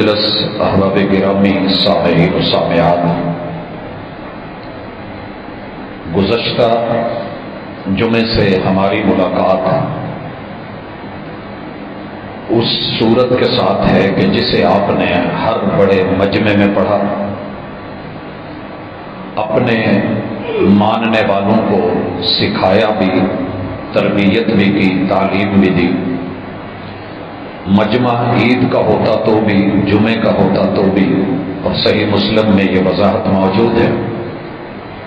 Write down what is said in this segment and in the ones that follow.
مجلس احباب گرامی سامعین و سامعات، گزشتہ جمعے سے ہماری ملاقات اس سورت کے ساتھ ہے کہ جسے آپ نے ہر بڑے مجمع میں پڑھا، اپنے ماننے والوں کو سکھایا بھی، تربیت بھی کی، تعلیم بھی دی۔ مجمع عید کا ہوتا تو بھی، جمعے کا ہوتا تو بھی، اور صحیح مسلم میں یہ وضاحت موجود ہے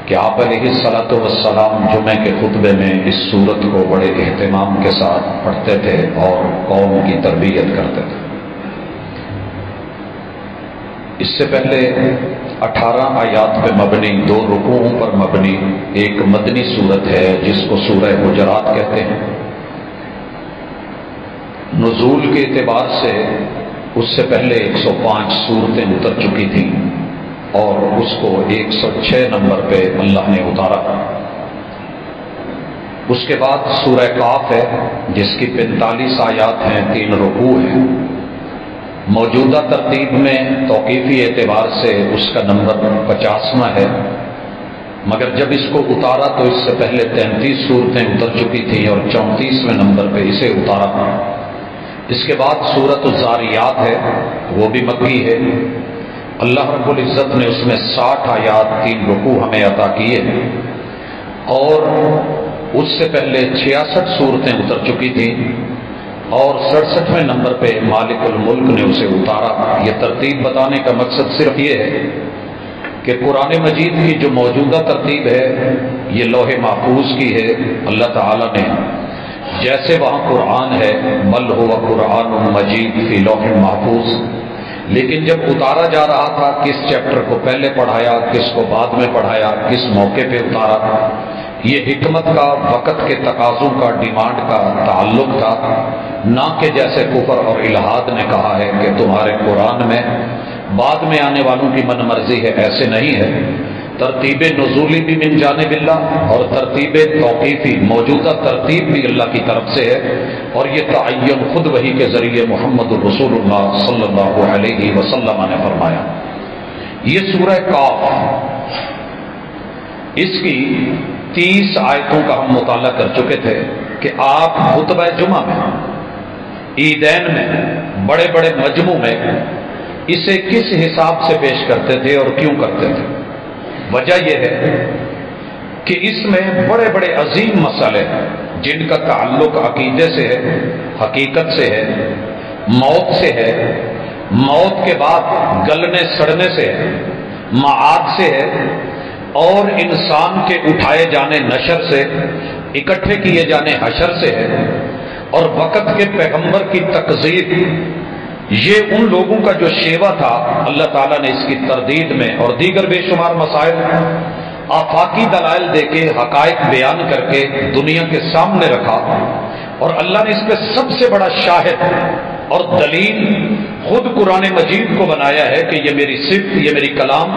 کہ آپ علیہ الصلاۃ والسلام جمعے کے خطبے میں اس سورت کو بڑے اہتمام کے ساتھ پڑھتے تھے اور قوم کی تربیت کرتے تھے۔ اس سے پہلے 18 آیات پہ مبنی، 2 رکوعوں پر مبنی ایک مدنی سورت ہے جس کو سورہ حجرات کہتے ہیں۔ نزول کے اعتبار سے اس سے پہلے 105 سورتیں اتر چکی تھیں اور اس کو 106 نمبر پہ اللہ نے اتارا۔ اس کے بعد سورہ قاف ہے جس کی 45 آیات ہیں، 3 رکوع ہیں۔ موجودہ ترتیب میں توقیفی اعتبار سے اس کا نمبر 50واں ہے، مگر جب اس کو اتارا تو اس سے پہلے 33 صورتیں اتر چکی تھیں اور 34ویں نمبر پہ اسے اتارا۔ اس کے بعد سورۃ الذاریات ہے، وہ بھی مکی ہے۔ اللہ رب العزت نے اس میں 60 آیات، 3 رکوع ہمیں عطا کیے، اور اس سے پہلے 66 صورتیں اتر چکی تھیں اور 67ویں نمبر پہ مالک الملک نے اسے اتارا۔ یہ ترتیب بتانے کا مقصد صرف یہ ہے کہ قرآن مجید کی جو موجودہ ترتیب ہے یہ لوح محفوظ کی ہے۔ اللہ تعالیٰ نے جیسے وہاں قرآن ہے بل ہوا قرآن مجید فی لوح محفوظ، لیکن جب اتارا جا رہا تھا کس چیپٹر کو پہلے پڑھایا، کس کو بعد میں پڑھایا، کس موقع پہ اتارا، یہ حکمت کا، وقت کے تقاضوں کا، ڈیمانڈ کا تعلق تھا، نہ کہ جیسے کفر اور الحاد نے کہا ہے کہ تمہارے قرآن میں بعد میں آنے والوں کی من مرضی ہے۔ ایسے نہیں ہے۔ ترتیب نزولی بھی من جانب اللہ اور ترتیب توقیفی، موجودہ ترتیب بھی اللہ کی طرف سے ہے، اور یہ تعین خود وحی کے ذریعے محمد رسول اللہ صلی اللہ علیہ وسلم نے فرمایا۔ یہ سورہ قاف، اس کی 30 آیتوں کا ہم مطالعہ کر چکے تھے کہ آپ خطبہ جمعہ میں، عیدین میں، بڑے بڑے مجمع میں اسے کس حساب سے پیش کرتے تھے اور کیوں کرتے تھے۔ وجہ یہ ہے کہ اس میں بڑے بڑے عظیم مسئلے جن کا تعلق عقیدے سے ہے، حقیقت سے ہے، موت سے ہے، موت کے بعد گلنے سڑنے سے ہے، معاد سے ہے، اور انسان کے اٹھائے جانے نشر سے، اکٹھے کیے جانے حشر سے ہے، اور وقت کے پیغمبر کی تکذیب۔ یہ ان لوگوں کا جو شیوا تھا، اللہ تعالیٰ نے اس کی تردید میں اور دیگر بے شمار مسائل، آفاقی دلائل دے کے، حقائق بیان کر کے دنیا کے سامنے رکھا، اور اللہ نے اس پہ سب سے بڑا شاہد اور دلیل خود قرآن مجید کو بنایا ہے کہ یہ میری صفت، یہ میری کلام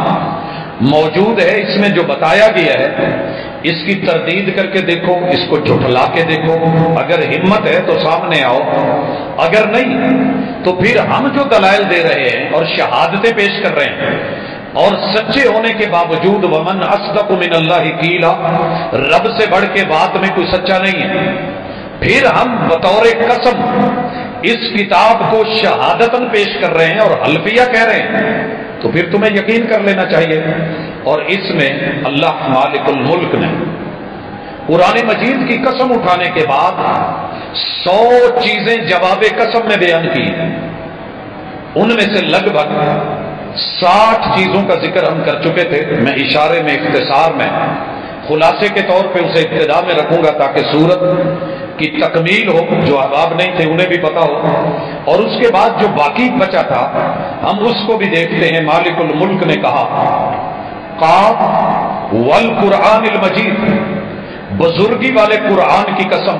موجود ہے، اس میں جو بتایا گیا ہے اس کی تردید کر کے دیکھو، اس کو جھٹلا کے دیکھو، اگر ہمت ہے تو سامنے آؤ، اگر نہیں تو پھر ہم جو دلائل دے رہے ہیں اور شہادتیں پیش کر رہے ہیں، اور سچے ہونے کے باوجود ومن اصدق من اللہ قیلا، رب سے بڑھ کے بات میں کوئی سچا نہیں ہے، پھر ہم بطور قسم اس کتاب کو شہادتاً پیش کر رہے ہیں اور حلفیہ کہہ رہے ہیں، تو پھر تمہیں یقین کر لینا چاہیے۔ اور اس میں اللہ مالک الملک نے قرآن مجید کی قسم اٹھانے کے بعد 100 چیزیں جواب قسم میں بیان کی، ان میں سے لگ بھگ 60 چیزوں کا ذکر ہم کر چکے تھے۔ میں اشارے میں، اختصار میں، خلاصے کے طور پہ اسے ابتدا میں رکھوں گا تاکہ سورت کی تکمیل ہو، جو احباب نہیں تھے انہیں بھی پتا ہو، اور اس کے بعد جو باقی بچا تھا ہم اس کو بھی دیکھتے ہیں۔ مالک الملک نے کہا قاف والقرآن المجید، بزرگی والے قرآن کی قسم۔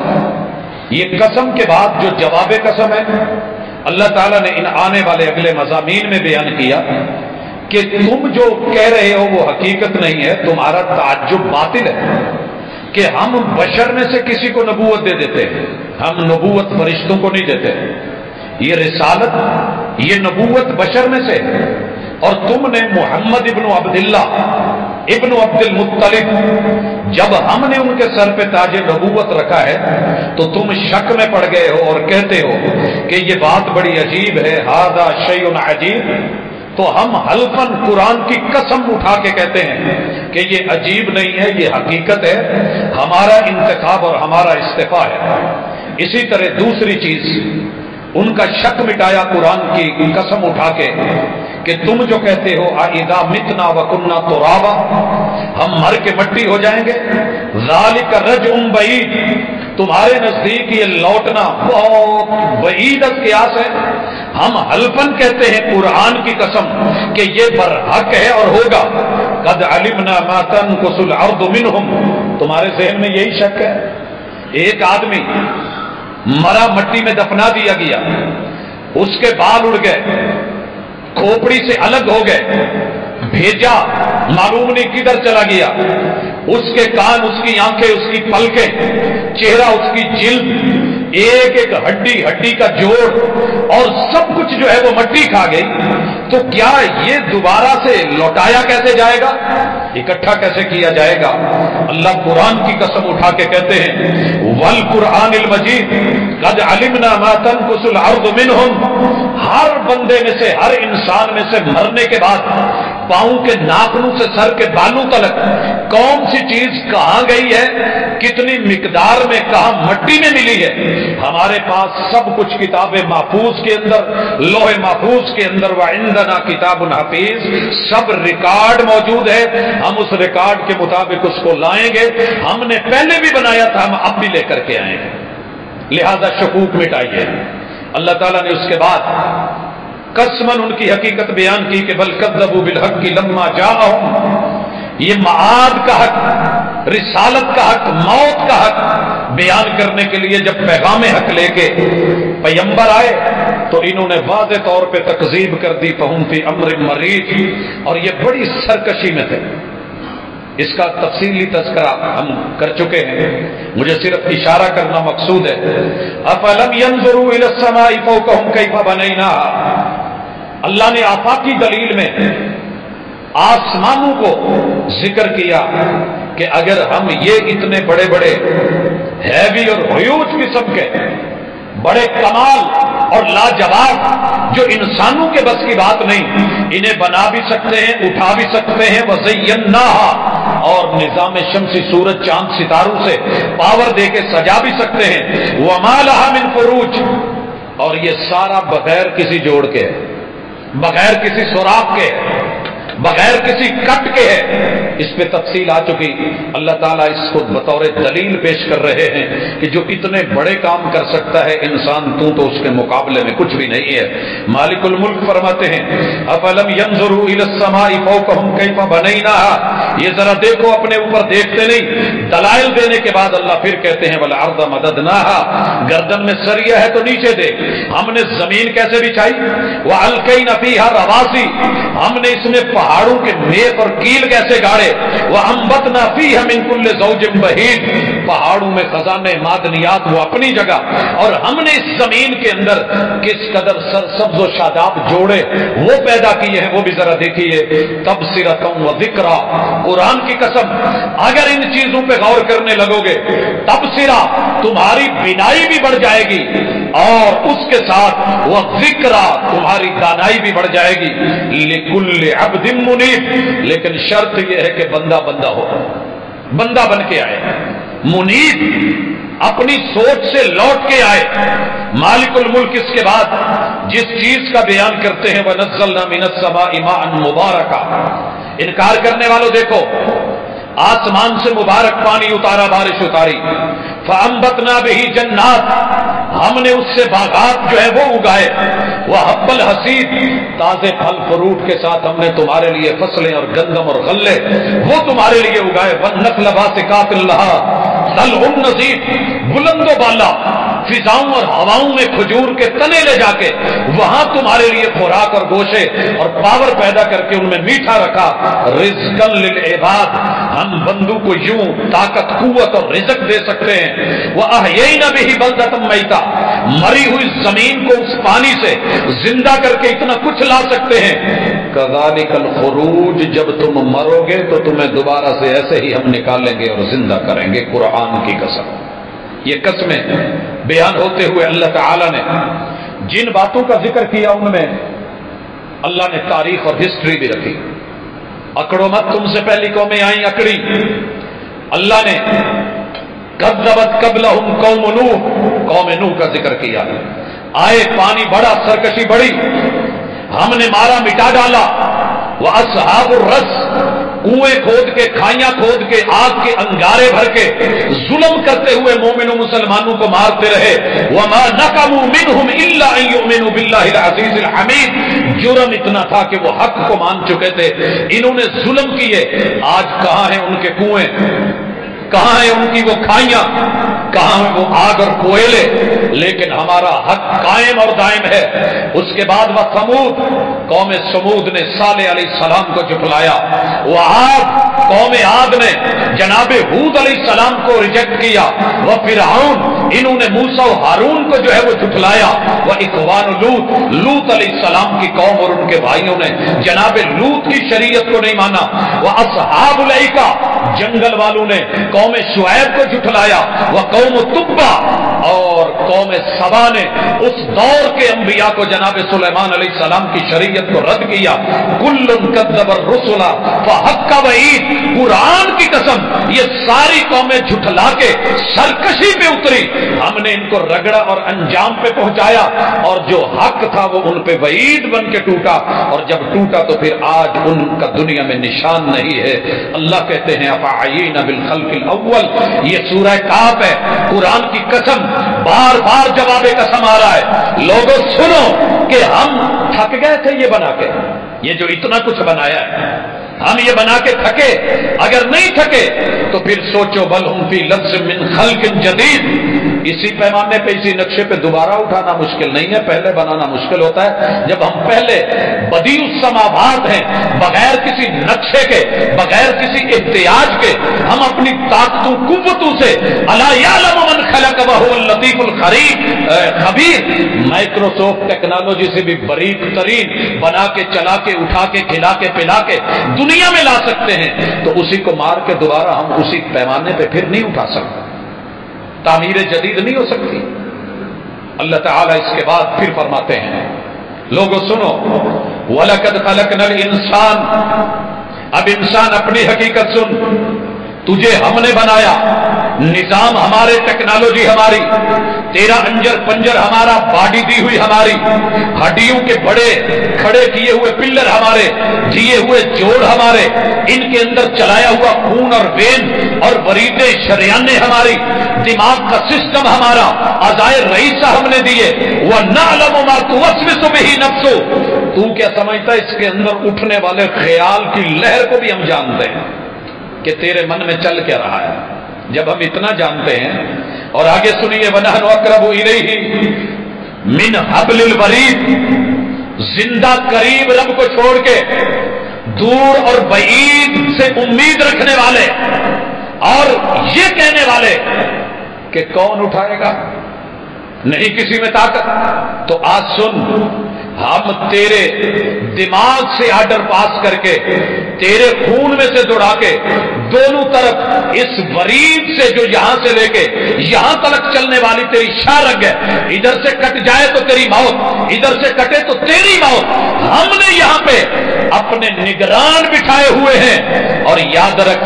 یہ قسم کے بعد جو جواب قسم ہے اللہ تعالیٰ نے ان آنے والے اگلے مضامین میں بیان کیا کہ تم جو کہہ رہے ہو وہ حقیقت نہیں ہے، تمہارا تعجب باطل ہے کہ ہم بشر میں سے کسی کو نبوت دے دیتے ہیں، ہم نبوت فرشتوں کو نہیں دیتے۔ یہ رسالت یہ نبوت بشر میں سے، اور تم نے محمد ابن عبداللہ ابن عبد المطلب، جب ہم نے ان کے سر پہ تاج نبوت رکھا ہے تو تم شک میں پڑ گئے ہو اور کہتے ہو کہ یہ بات بڑی عجیب ہے، ھذا شیء عجیب۔ تو ہم حلفاً قرآن کی قسم اٹھا کے کہتے ہیں کہ یہ عجیب نہیں ہے، یہ حقیقت ہے، ہمارا انتخاب اور ہمارا استعفیٰ ہے۔ اسی طرح دوسری چیز، ان کا شک مٹایا قرآن کی قسم اٹھا کے کہ تم جو کہتے ہو اذا متنا وکنا ترابا، ہم مر کے مٹی ہو جائیں گے، ذالک رجع بعید، تمہارے نزدیک یہ لوٹنا بہت بعید قیاس ہے۔ ہم حلفاً کہتے ہیں قرآن کی قسم کہ یہ برحق ہے اور ہوگا، قد علمنا ما تنقص الارض منہم، تمہارے ذہن میں یہی شک ہے۔ ایک آدمی مرا مٹی میں دفنا دیا گیا، اس کے بال اڑ گئے، کھوپڑی سے الگ ہو گئے، بھیجا معلوم نہیں کدھر چلا گیا، اس کے کان، اس کی آنکھیں، اس کی پلکیں، چہرہ، اس کی جلد، ایک ایک ہڈی ہڈی کا جوڑ اور سب کچھ جو ہے وہ مٹی کھا گئی، تو کیا یہ دوبارہ سے لوٹایا کیسے جائے گا، اکٹھا کیسے کیا جائے گا؟ اللہ قرآن کی قسم اٹھا کے کہتے ہیں والقرآن المجید قد علمنا ما تنقص الارض منہم، ہر بندے میں سے، ہر انسان میں سے مرنے کے بعد پاؤں کے ناخنوں سے سر کے بالوں تلک کون سی چیز کہاں گئی ہے، کتنی مقدار میں، کہاں مٹی میں ملی ہے، ہمارے پاس سب کچھ کتاب محفوظ کے اندر، لوح محفوظ کے اندر، وعندنا کتاب حفیظ، سب ریکارڈ موجود ہے، ہم اس ریکارڈ کے مطابق اس کو لائیں گے، ہم نے پہلے بھی بنایا تھا، ہم اب بھی لے کر کے آئیں گے، لہذا شکوک مٹائیے۔ اللہ تعالیٰ نے اس کے بعد قسماً ان کی حقیقت بیان کی کہ بل کذبوا بالحق لما جاءهم، یہ معاد کا حق، رسالت کا حق، موت کا حق بیان کرنے کے لیے جب پیغام حق لے کے پیغمبر آئے تو انہوں نے واضح طور پہ تکذیب کر دی، فہم فی امر مریض، اور یہ بڑی سرکشی میں تھے۔ اس کا تفصیلی تذکرہ ہم کر چکے ہیں، مجھے صرف اشارہ کرنا مقصود ہے۔ افلم ينظروا الى السماء فوقهم كيف بنيناها، اللہ نے آفاقی دلیل میں آسمانوں کو ذکر کیا کہ اگر ہم یہ اتنے بڑے بڑے ہیوی اور ہیوج قسم کے بڑے کمال اور لاجواب جو انسانوں کے بس کی بات نہیں، انہیں بنا بھی سکتے ہیں، اٹھا بھی سکتے ہیں، وَزَيَّنَّاهَا، اور نظام شمسی سورج چاند ستاروں سے پاور دے کے سجا بھی سکتے ہیں، وَمَا لَهَا مِن فُرُوجٍ، اور یہ سارا بغیر کسی جوڑ کے، بغیر کسی سوراخ کے، بغیر کسی کٹ کے ہے۔ اس پہ تفصیل آ چکی، اللہ تعالیٰ اس کو بطور دلیل پیش کر رہے ہیں کہ جو اتنے بڑے کام کر سکتا ہے انسان، تو اس کے مقابلے میں کچھ بھی نہیں ہے۔ مالک الملک فرماتے ہیں افلم ينظروا الى السماء فوقهم كيف بنيناها، یہ ذرا دیکھو اپنے اوپر، دیکھتے نہیں۔ دلائل دینے کے بعد اللہ پھر کہتے ہیں والارض مددناها، گردن میں سریا ہے تو نیچے دیکھ، ہم نے زمین کیسے بچھائی، والقینا فیہا رواسي، ہم نے اس میں پہاڑوں کے میخ اور کیل کیسے گاڑے، وانبتنا فیہا من کل زوج بہیج، پہاڑوں میں خزانے معدنیات وہ اپنی جگہ، اور ہم نے اس زمین کے اندر کس قدر سرسبز و شاداب جوڑے وہ پیدا کیے ہیں، وہ بھی ذرا دیکھیے۔ تبصرۃ و ذکریٰ، قرآن کی قسم اگر ان چیزوں پہ غور کرنے لگو گے، تبصرہ تمہاری بینائی بھی بڑھ جائے گی، اور اس کے ساتھ وہ ذکریٰ تمہاری دانائی بھی بڑھ جائے گی۔ لکل عبد منیب، لیکن شرط یہ ہے کہ بندہ بندہ ہو، بندہ بن کے آئے، منیب اپنی سوچ سے لوٹ کے آئے۔ مالک الملک اس کے بعد جس چیز کا بیان کرتے ہیں وَنَزَّلْنَا مِنَ السَّمَاءِ مَاءً مُبَارَكًا، انکار کرنے والوں دیکھو، آسمان سے مبارک پانی اتارا، بارش اتاری، فَأَنبَتْنَا بِهِ جَنَّاتٍ، ہم نے اس سے باغات جو ہے وہ اگائے، وَحَبَّ الْحَصِيدِ، تازے پھل فروٹ کے ساتھ ہم نے تمہارے لیے فصلیں اور گندم اور غلے وہ تمہارے لیے اگائے، وَالنَّخْلَ بَاسِقَاتٍ لَهَا طَلْعٌ نَضِيدٌ، بلند و بالا فضاؤں اور ہواؤں میں کھجور کے تنے لے جا کے وہاں تمہارے لیے خوراک اور گوشے اور پاور پیدا کر کے ان میں میٹھا رکھا. رزقا للعباد، ہم بندوں کو یوں طاقت قوت اور رزق دے سکتے ہیں. وَأَحْيَيْنَا بِهِ بَلْدَةً مَيْتًا، مری ہوئی زمین کو اس پانی سے زندہ کر کے اتنا کچھ لا سکتے ہیں. كَذَلِكَ الْخُرُوجُ، جب تم مرو گے تو تمہیں دوبارہ سے ایسے ہی ہم نکالیں گے اور زندہ کریں گے. قرآن کی قسم. یہ قسمیں بیان ہوتے ہوئے اللہ تعالی نے جن باتوں کا ذکر کیا ان میں اللہ نے تاریخ اور ہسٹری بھی رکھی. اکڑو مت، تم سے پہلی قومیں آئیں اکڑی. اللہ نے کذبت قبلہم قوم نوح، قوم نوح کا ذکر کیا. آئے پانی بڑا، سرکشی بڑی، ہم نے مارا مٹا ڈالا. وَأَصْحَابُ الرَّسِّ، کنویں کھود کے، کھائیاں کھود کے، آگ کے انگارے بھر کے ظلم کرتے ہوئے مومنوں مسلمانوں کو مارتے رہے. وَمَا نَقَمُوا مِنْهُمْ إِلَّا أَن يُؤْمِنُوا بِاللَّهِ الْعَزِيزِ الْحَمِيدِ. جرم اتنا تھا کہ وہ حق کو مان چکے تھے، انہوں نے ظلم کیے. آج کہاں ہیں ان کے کنویں، کہاں ہیں ان کی وہ کھائیاں، کہاں ہیں وہ آگ اور کوئلے؟ لیکن ہمارا حق قائم اور دائم ہے. اس کے بعد وہ سمود، قوم سمود نے صالح علیہ السلام کو جھٹلایا. وہ عاد، قوم عاد نے جناب ہود علیہ السلام کو ریجیکٹ کیا. وہ فرعون، انہوں نے موسیٰ و ہارون کو جو ہے وہ جھٹلایا. وہ اخوان لوط، لوط علیہ السلام کی قوم اور ان کے بھائیوں نے جناب لوط کی شریعت کو نہیں مانا. وہ اصحاب الایکہ، جنگل والوں نے قوم شعیب کو جھٹلایا. وہ قوم تبا اور قوم سبا نے اس دور کے انبیاء کو جناب سلیمان علیہ السلام کی شریعت کو رد کیا. کل کذب الرسل فحق وعید. قرآن کی قسم یہ ساری قومیں جھٹلا کے سرکشی پہ اتری، ہم نے ان کو رگڑا اور انجام پہ پہنچایا، اور جو حق تھا وہ ان پہ وعید بن کے ٹوٹا. اور جب ٹوٹا تو پھر آج ان کا دنیا میں نشان نہیں ہے. اللہ کہتے ہیں افعینا بالخلق الاول. یہ سورہ کاف ہے. قرآن کی قسم بار بار جواب قسم آ رہا ہے. لوگوں سنو کہ ہم تھک گئے تھے یہ بنا کے، یہ جو اتنا کچھ بنایا ہے ہم یہ بنا کے تھکے؟ اگر نہیں تھکے تو پھر سوچو بل ہم فی لبس من خلق جدید. اسی پیمانے پہ، اسی نقشے پہ دوبارہ اٹھانا مشکل نہیں ہے، پہلے بنانا مشکل ہوتا ہے. جب ہم پہلے بدیع السماوات ہیں، بغیر کسی نقشے کے، بغیر کسی احتیاج کے، ہم اپنی طاقتوں قوتوں سے الا یعلم من خلق وهو اللطیف خبیر، مائکروسافٹ ٹیکنالوجی سے بھی باریک ترین بنا کے، چلا کے، اٹھا کے، کھلا کے، پلا کے دنیا میں لا سکتے ہیں. تو اسی کو مار کے دوبارہ ہم اسی پیمانے پہ پھر نہیں اٹھا سکتے، تعمیر جدید نہیں ہو سکتی. اللہ تعالیٰ اس کے بعد پھر فرماتے ہیں لوگوں سنو وَلَقَدْ خَلَقْنَا الْإِنسَانَ. اب انسان اپنی حقیقت سن، تجھے ہم نے بنایا، نظام ہمارے، ٹیکنالوجی ہماری، تیرا انجر پنجر ہمارا، باڈی دی ہوئی ہماری، ہڈیوں کے بڑے کھڑے کیے ہوئے پلر ہمارے، دیے ہوئے جوڑ ہمارے، ان کے اندر چلایا ہوا خون اور وین اور وریدیں شریانیں ہماری، دماغ کا سسٹم ہمارا، اعضائے رئیسہ ہم نے دیے. وَنَعْلَمُ مَا تُوَسْوِسُ بِهِ نَفْسُهُ. تو کیا سمجھتا ہے اس کے اندر اٹھنے والے خیال کی لہر کو بھی ہم جانتے ہیں کہ تیرے من میں چل کیا رہا ہے؟ جب ہم اتنا جانتے ہیں، اور آگے سنیے وَنَحْنُ أَقْرَبُ إِلَيْهِ مِنْ حَبْلِ الْوَرِيدِ. زندہ قریب رب کو چھوڑ کے دور اور بعید سے امید رکھنے والے اور یہ کہنے والے کہ کون اٹھائے گا، نہیں کسی میں طاقت. تو آج سن، ہم تیرے دماغ سے آرڈر پاس کر کے، تیرے خون میں سے دوڑا کے، دونوں طرف اس ورید سے جو یہاں سے لے کے یہاں تک چلنے والی تیری شاہ رگ ہے، ادھر سے کٹ جائے تو تیری موت، ادھر سے کٹے تو تیری موت، ہم نے یہاں پہ اپنے نگران بٹھائے ہوئے ہیں. اور یاد رکھ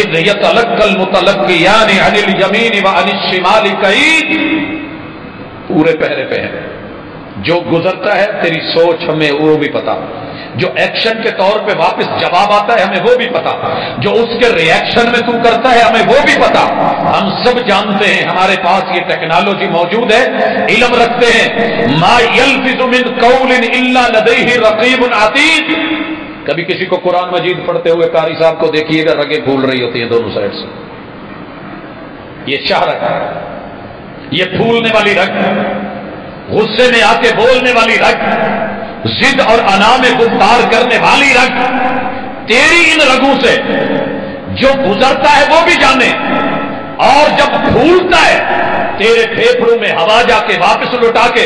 اذ یتلقی المتلقیان عن الیمین وعن الشمال قعید، پورے پہرے پہ ہے. جو گزرتا ہے تیری سوچ ہمیں وہ بھی پتا، جو ایکشن کے طور پہ واپس جواب آتا ہے ہمیں وہ بھی پتا، جو اس کے ری ایکشن میں تو کرتا ہے ہمیں وہ بھی پتا. ہم سب جانتے ہیں، ہمارے پاس یہ ٹیکنالوجی موجود ہے، علم رکھتے ہیں. ما یلفظ من قول الا لدیہ رقیب عتید. کبھی کسی کو قرآن مجید پڑھتے ہوئے قاری صاحب کو دیکھیے گا رگیں پھول رہی ہوتی ہیں دونوں سائڈ سے. یہ شاہ رگ ہے. یہ پھولنے والی رگ، غصے میں آ کے بولنے والی رگ، ضد اور انا میں گفتار کرنے والی رگ، تیری ان رگوں سے جو گزرتا ہے وہ بھی جانے، اور جب پھولتا ہے تیرے پھیپھڑوں میں ہوا جا کے واپس لوٹا کے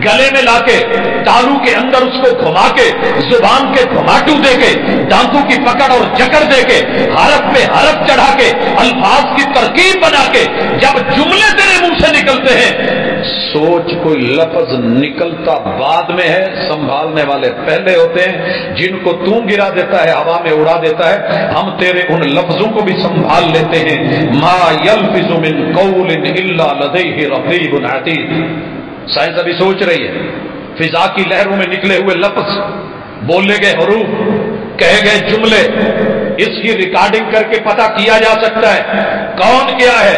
گلے میں لا کے تالو کے اندر اس کو گھما کے زبان کے گھماٹو دے کے دانتوں کی پکڑ اور جکڑ دے کے حرف پہ حرف چڑھا کے الفاظ کی ترکیب بنا کے جب جملے تیرے منہ سے نکلتے ہیں، سوچ کوئی لفظ نکلتا بعد میں ہے، سنبھالنے والے پہلے ہوتے ہیں، جن کو تو گرا دیتا ہے، ہوا میں اڑا دیتا ہے، ہم تیرے ان لفظوں کو بھی سنبھال لیتے ہیں۔ ما یلفظ من قول الا لدیہ رقیب عتید۔ سائنس ابھی سوچ رہی ہے، فضا کی لہروں میں نکلے ہوئے لفظ، بولے گئے حروف، کہے گئے جملے، اس کی ریکارڈنگ کر کے پتہ کیا جا سکتا ہے کون کیا ہے۔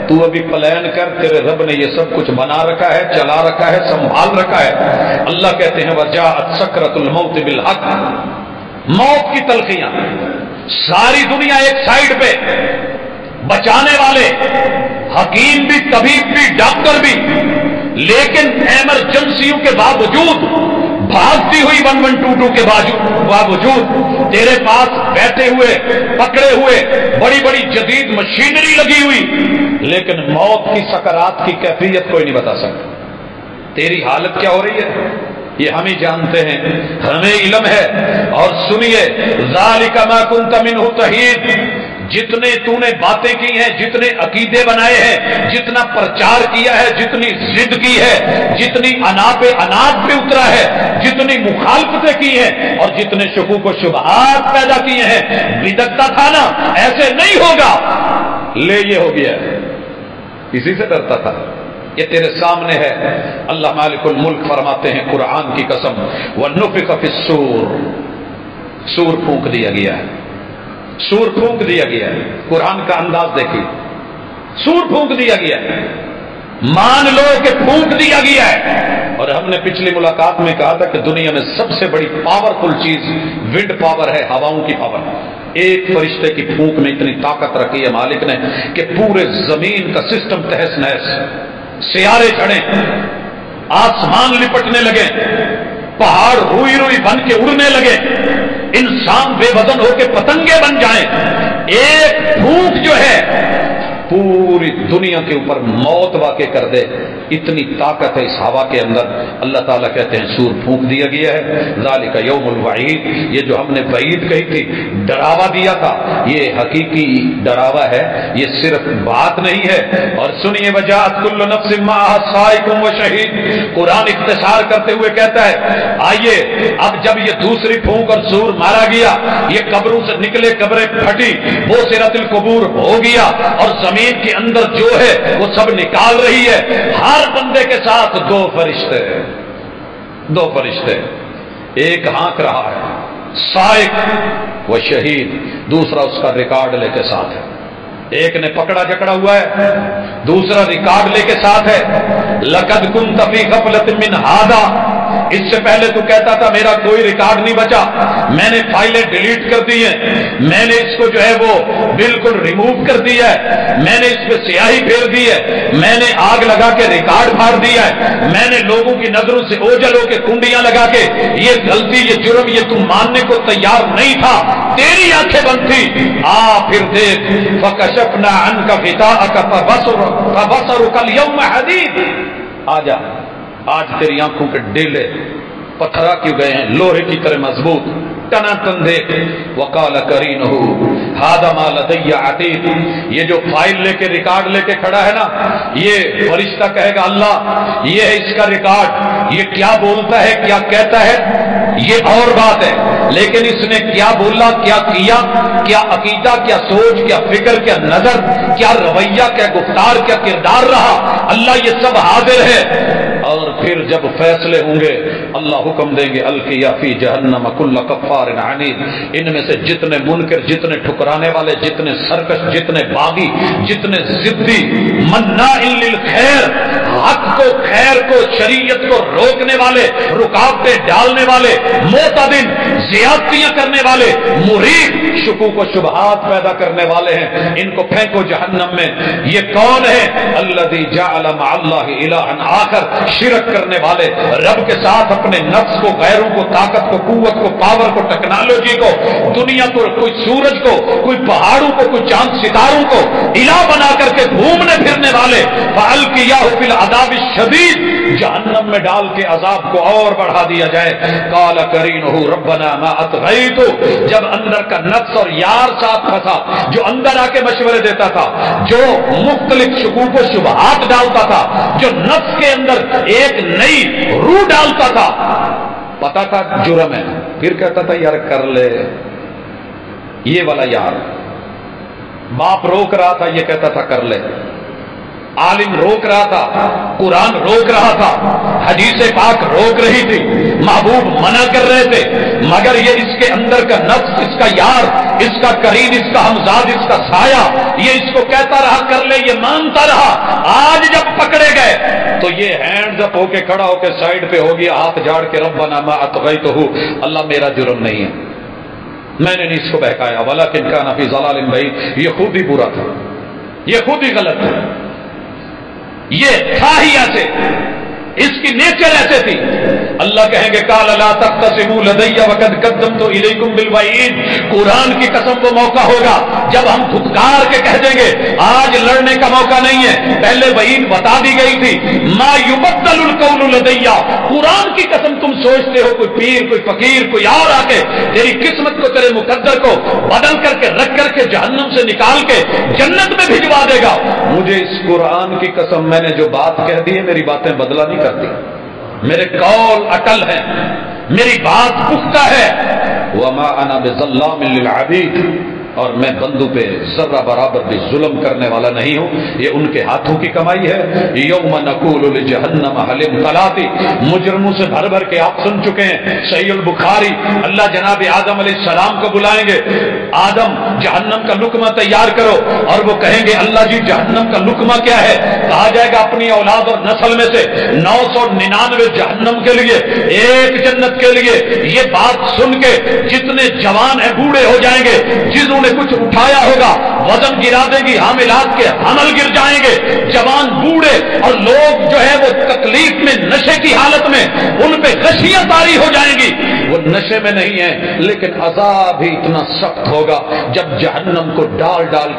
تو ابھی پلان کر، تیرے رب نے یہ سب کچھ بنا رکھا ہے، چلا رکھا ہے، سنبھال رکھا ہے۔ اللہ کہتے ہیں وجاءت سکرۃ الموت بالحق، موت کی تلخیاں، ساری دنیا ایک سائیڈ پہ، بچانے والے حکیم بھی، طبیب بھی، ڈاکٹر بھی، لیکن ایمرجنسیوں کے باوجود، بھاگتی ہوئی 1122 کے باوجود تیرے پاس بیٹھے ہوئے، پکڑے ہوئے، بڑی بڑی جدید مشینری لگی ہوئی، لیکن موت کی سکرات کی کیفیت کوئی نہیں بتا سکتا۔ تیری حالت کیا ہو رہی ہے یہ ہم ہی جانتے ہیں، ہمیں علم ہے۔ اور سنیے، ذالک ما کنت منہ تحید، جتنے تو نے باتیں کی ہیں، جتنے عقیدے بنائے ہیں، جتنا پرچار کیا ہے، جتنی ضد کی ہے، جتنی انا پہ انات پہ اترا ہے، جتنی مخالفتیں کی ہیں، اور جتنے شکوک و شبہات پیدا کیے ہیں، بدکتا تھا نا، ایسے نہیں ہوگا، لے یہ ہو گیا، اسی سے ڈرتا تھا۔ یہ تیرے سامنے ہے، اللہ مالک الملک فرماتے ہیں قرآن کی قسم، وَنُفِخَ فِي الصُّورِ، سور پھونک دیا گیا ہے، سور پھونک دیا گیا ہے۔ قرآن کا انداز دیکھیے، سور پھونک دیا گیا ہے، مان لو کہ پھونک دیا گیا ہے۔ اور ہم نے پچھلی ملاقات میں کہا تھا کہ دنیا میں سب سے بڑی پاورفل چیز ونڈ پاور ہے، ہواؤں کی پاور۔ ایک فرشتے کی پھونک میں اتنی طاقت رکھی ہے مالک نے کہ پورے زمین کا سسٹم تہس نہس، سیارے چڑھیں، آسمان لپٹنے لگے، پہاڑ روئی روئی بن کے اڑنے لگے، انسان بے وزن ہو کے پتنگے بن جائیں۔ ایک پھونک جو ہے پوری دنیا کے اوپر موت واقع کر دے، اتنی طاقت ہے اس ہوا کے اندر۔ اللہ تعالیٰ کہتے ہیں سور پھونک دیا گیا ہے، ذالک یوم الوعید، یہ جو ہم نے وعید کہی تھی، ڈراوا دیا تھا، یہ حقیقی ڈراوا ہے، یہ صرف بات نہیں ہے۔ اور سنیے، وجاءت کل نفس معها سائق وشہید، قرآن اختصار کرتے ہوئے کہتا ہے آئیے اب جب یہ دوسری پھونک اور سور مارا گیا، یہ قبروں سے نکلے، قبریں پھٹی، بوسرت القبور ہو گیا، اور زمین کے اندر جو ہے وہ سب نکال رہی ہے۔ ہر بندے کے ساتھ دو فرشتے، ایک ہانک رہا ہے سائق و شہید، دوسرا اس کا ریکارڈ لے کے ساتھ ہے۔ ایک نے پکڑا جکڑا ہوا ہے، دوسرا ریکارڈ لے کے ساتھ ہے۔ لقد كنت في غفلة من هذا، اس سے پہلے تو کہتا تھا میرا کوئی ریکارڈ نہیں بچا، میں نے فائلیں ڈیلیٹ کر دی ہیں، میں نے اس کو جو ہے وہ بالکل ریموو کر دیا ہے، میں نے اس پہ سیاہی پھیر دی ہے، میں نے آگ لگا کے ریکارڈ پھاڑ دیا ہے، میں نے لوگوں کی نظروں سے اوجھل ہو کے کنڈیاں لگا کے یہ غلطی، یہ جرم، یہ تم ماننے کو تیار نہیں تھا، تیری آنکھیں بند تھی، آ پھر دیکھ، فکشفنا عنک غطاءک فبصرک اليوم حدید، آجا، آج تیری آنکھوں کے ڈیلے پتھرا کیوں گئے ہیں، لوہے کی طرح مضبوط، ٹنا ٹن دیکھ۔ وقال قرینہ ھذا ما لدی عتید، یہ جو فائل لے کے ریکارڈ لے کے کھڑا ہے نا، یہ فرشتہ کہے گا اللہ یہ ہے اس کا ریکارڈ، یہ کیا بولتا ہے، کیا کہتا ہے یہ اور بات ہے، لیکن اس نے کیا بولا، کیا کیا، کیا عقیدہ، کیا سوچ، کیا فکر، کیا نظر، کیا رویہ، کیا گفتار، کیا کردار رہا، اللہ یہ سب حاضر ہے۔ اور پھر جب فیصلے ہوں گے اللہ حکم دیں گے القیا فی جہنم کل کفار عنید، ان میں سے جتنے منکر، جتنے ٹھکرانے والے، جتنے سرکش، جتنے باغی، جتنے ضدی، مناع للخیر، حق کو، خیر کو، شریعت کو روکنے والے، رکاوٹیں ڈالنے والے، معتدن، زیادتیاں کرنے والے، مریب، شکوک و شبہات پیدا کرنے والے ہیں، ان کو پھینکو جہنم میں۔ یہ کون ہے؟ الذی جعل مع اللہ الہا آخر، شرک کرنے والے، رب کے ساتھ اپنے نفس کو، غیروں کو، طاقت کو، قوت کو، پاور کو، ٹیکنالوجی کو، دنیا کو، کوئی سورج کو، کوئی پہاڑوں کو، کوئی چاند ستاروں کو الہ بنا کر کے گھومنے پھرنے والے، فَأَلْقِيَاهُ فِي الْعَذَابِ الشَّدِيدِ، جہنم میں ڈال کے عذاب کو اور بڑھا دیا جائے۔ قَالَ قَرِينُهُ رَبَّنَا مَا أَطْغَيْتُهُ، جب اندر کا نفس اور یار ساتھ پھنسا، جو اندر آ کے مشورے دیتا تھا، جو مختلف شکوک و شبہات ڈالتا تھا، جو نفس کے اندر ایک نئی روح ڈالتا تھا، پتا تھا جرم ہے، پھر کہتا تھا یار کر لے۔ یہ والا یار، باپ روک رہا تھا، یہ کہتا تھا کر لے، عالم روک رہا تھا، قرآن روک رہا تھا، حدیث پاک روک رہی تھی، محبوب منع کر رہے تھے، مگر یہ اس کے اندر کا نفس، اس کا یار، اس کا قرین، اس کا ہمزاد، اس کا سایہ، یہ اس کو کہتا رہا کر لے، یہ مانتا رہا۔ آج جب پکڑے گئے تو یہ ہینڈز اپ ہو کے کھڑا ہو کے سائڈ پہ ہو گیا، ہاتھ جھاڑ کے ربنا ما اطغیتہ، اللہ میرا جرم نہیں ہے، میں نے نہیں اس کو بہکایا، ولکن کان فی ضلال بعید، یہ خود ہی برا تھا، یہ خود ہی غلط تھا، یہ تھا ہی ایسے، اس کی نیچر ایسے تھی۔ اللہ کہیں گے قال لا تختصموا لدی وقد قدمت الیکم بالوعید، قرآن کی قسم وہ موقع ہوگا جب ہم دھتکار کے کہہ دیں گے آج لڑنے کا موقع نہیں ہے، پہلے وعید بتا دی گئی تھی، ما یبدل القول لدی، قرآن کی قسم تم سوچتے ہو کوئی پیر، کوئی فقیر، کوئی اور آ کے تیری قسمت کو، تیرے مقدر کو بدل کر کے رکھ کر کے جہنم سے نکال کے جنت میں بھجوا دے گا؟ مجھے اس قرآن کی قسم، میں نے جو بات کہہ دی ہے میری باتیں بدلا نہیں کرتی، میرے قول اٹل ہیں، میری بات پختہ ہے۔ وما انا بظلام للعبید، اور میں بندوں پہ ذرہ برابر بھی ظلم کرنے والا نہیں ہوں، یہ ان کے ہاتھوں کی کمائی ہے۔ یوم نقول لجہنم حل امتلاتی، مجرموں سے بھر بھر کے آپ سن چکے ہیں، صحیح البخاری، اللہ جناب آدم علیہ السلام کو بلائیں گے، آدم جہنم کا لقمہ تیار کرو، اور وہ کہیں گے اللہ جی جہنم کا لقمہ کیا ہے؟ کہا جائے گا اپنی اولاد اور نسل میں سے 999 جہنم کے لیے، ایک جنت کے لیے۔ یہ بات سن کے جتنے جوان ہیں بوڑھے ہو جائیں گے، جنہوں نے کچھ اٹھایا ہوگا وزن گرا دے گی، حاملات کے حمل گر جائیں گے، جوان بوڑھے اور لوگ جو ہے وہ تکلیف میں، نشے کی حالت میں، ان پہ غشیاں طاری ہو جائیں گی۔ وہ نشے میں نہیں ہے لیکن عذاب ہی اتنا سخت ہوگا جب جہنم کو ڈال ڈال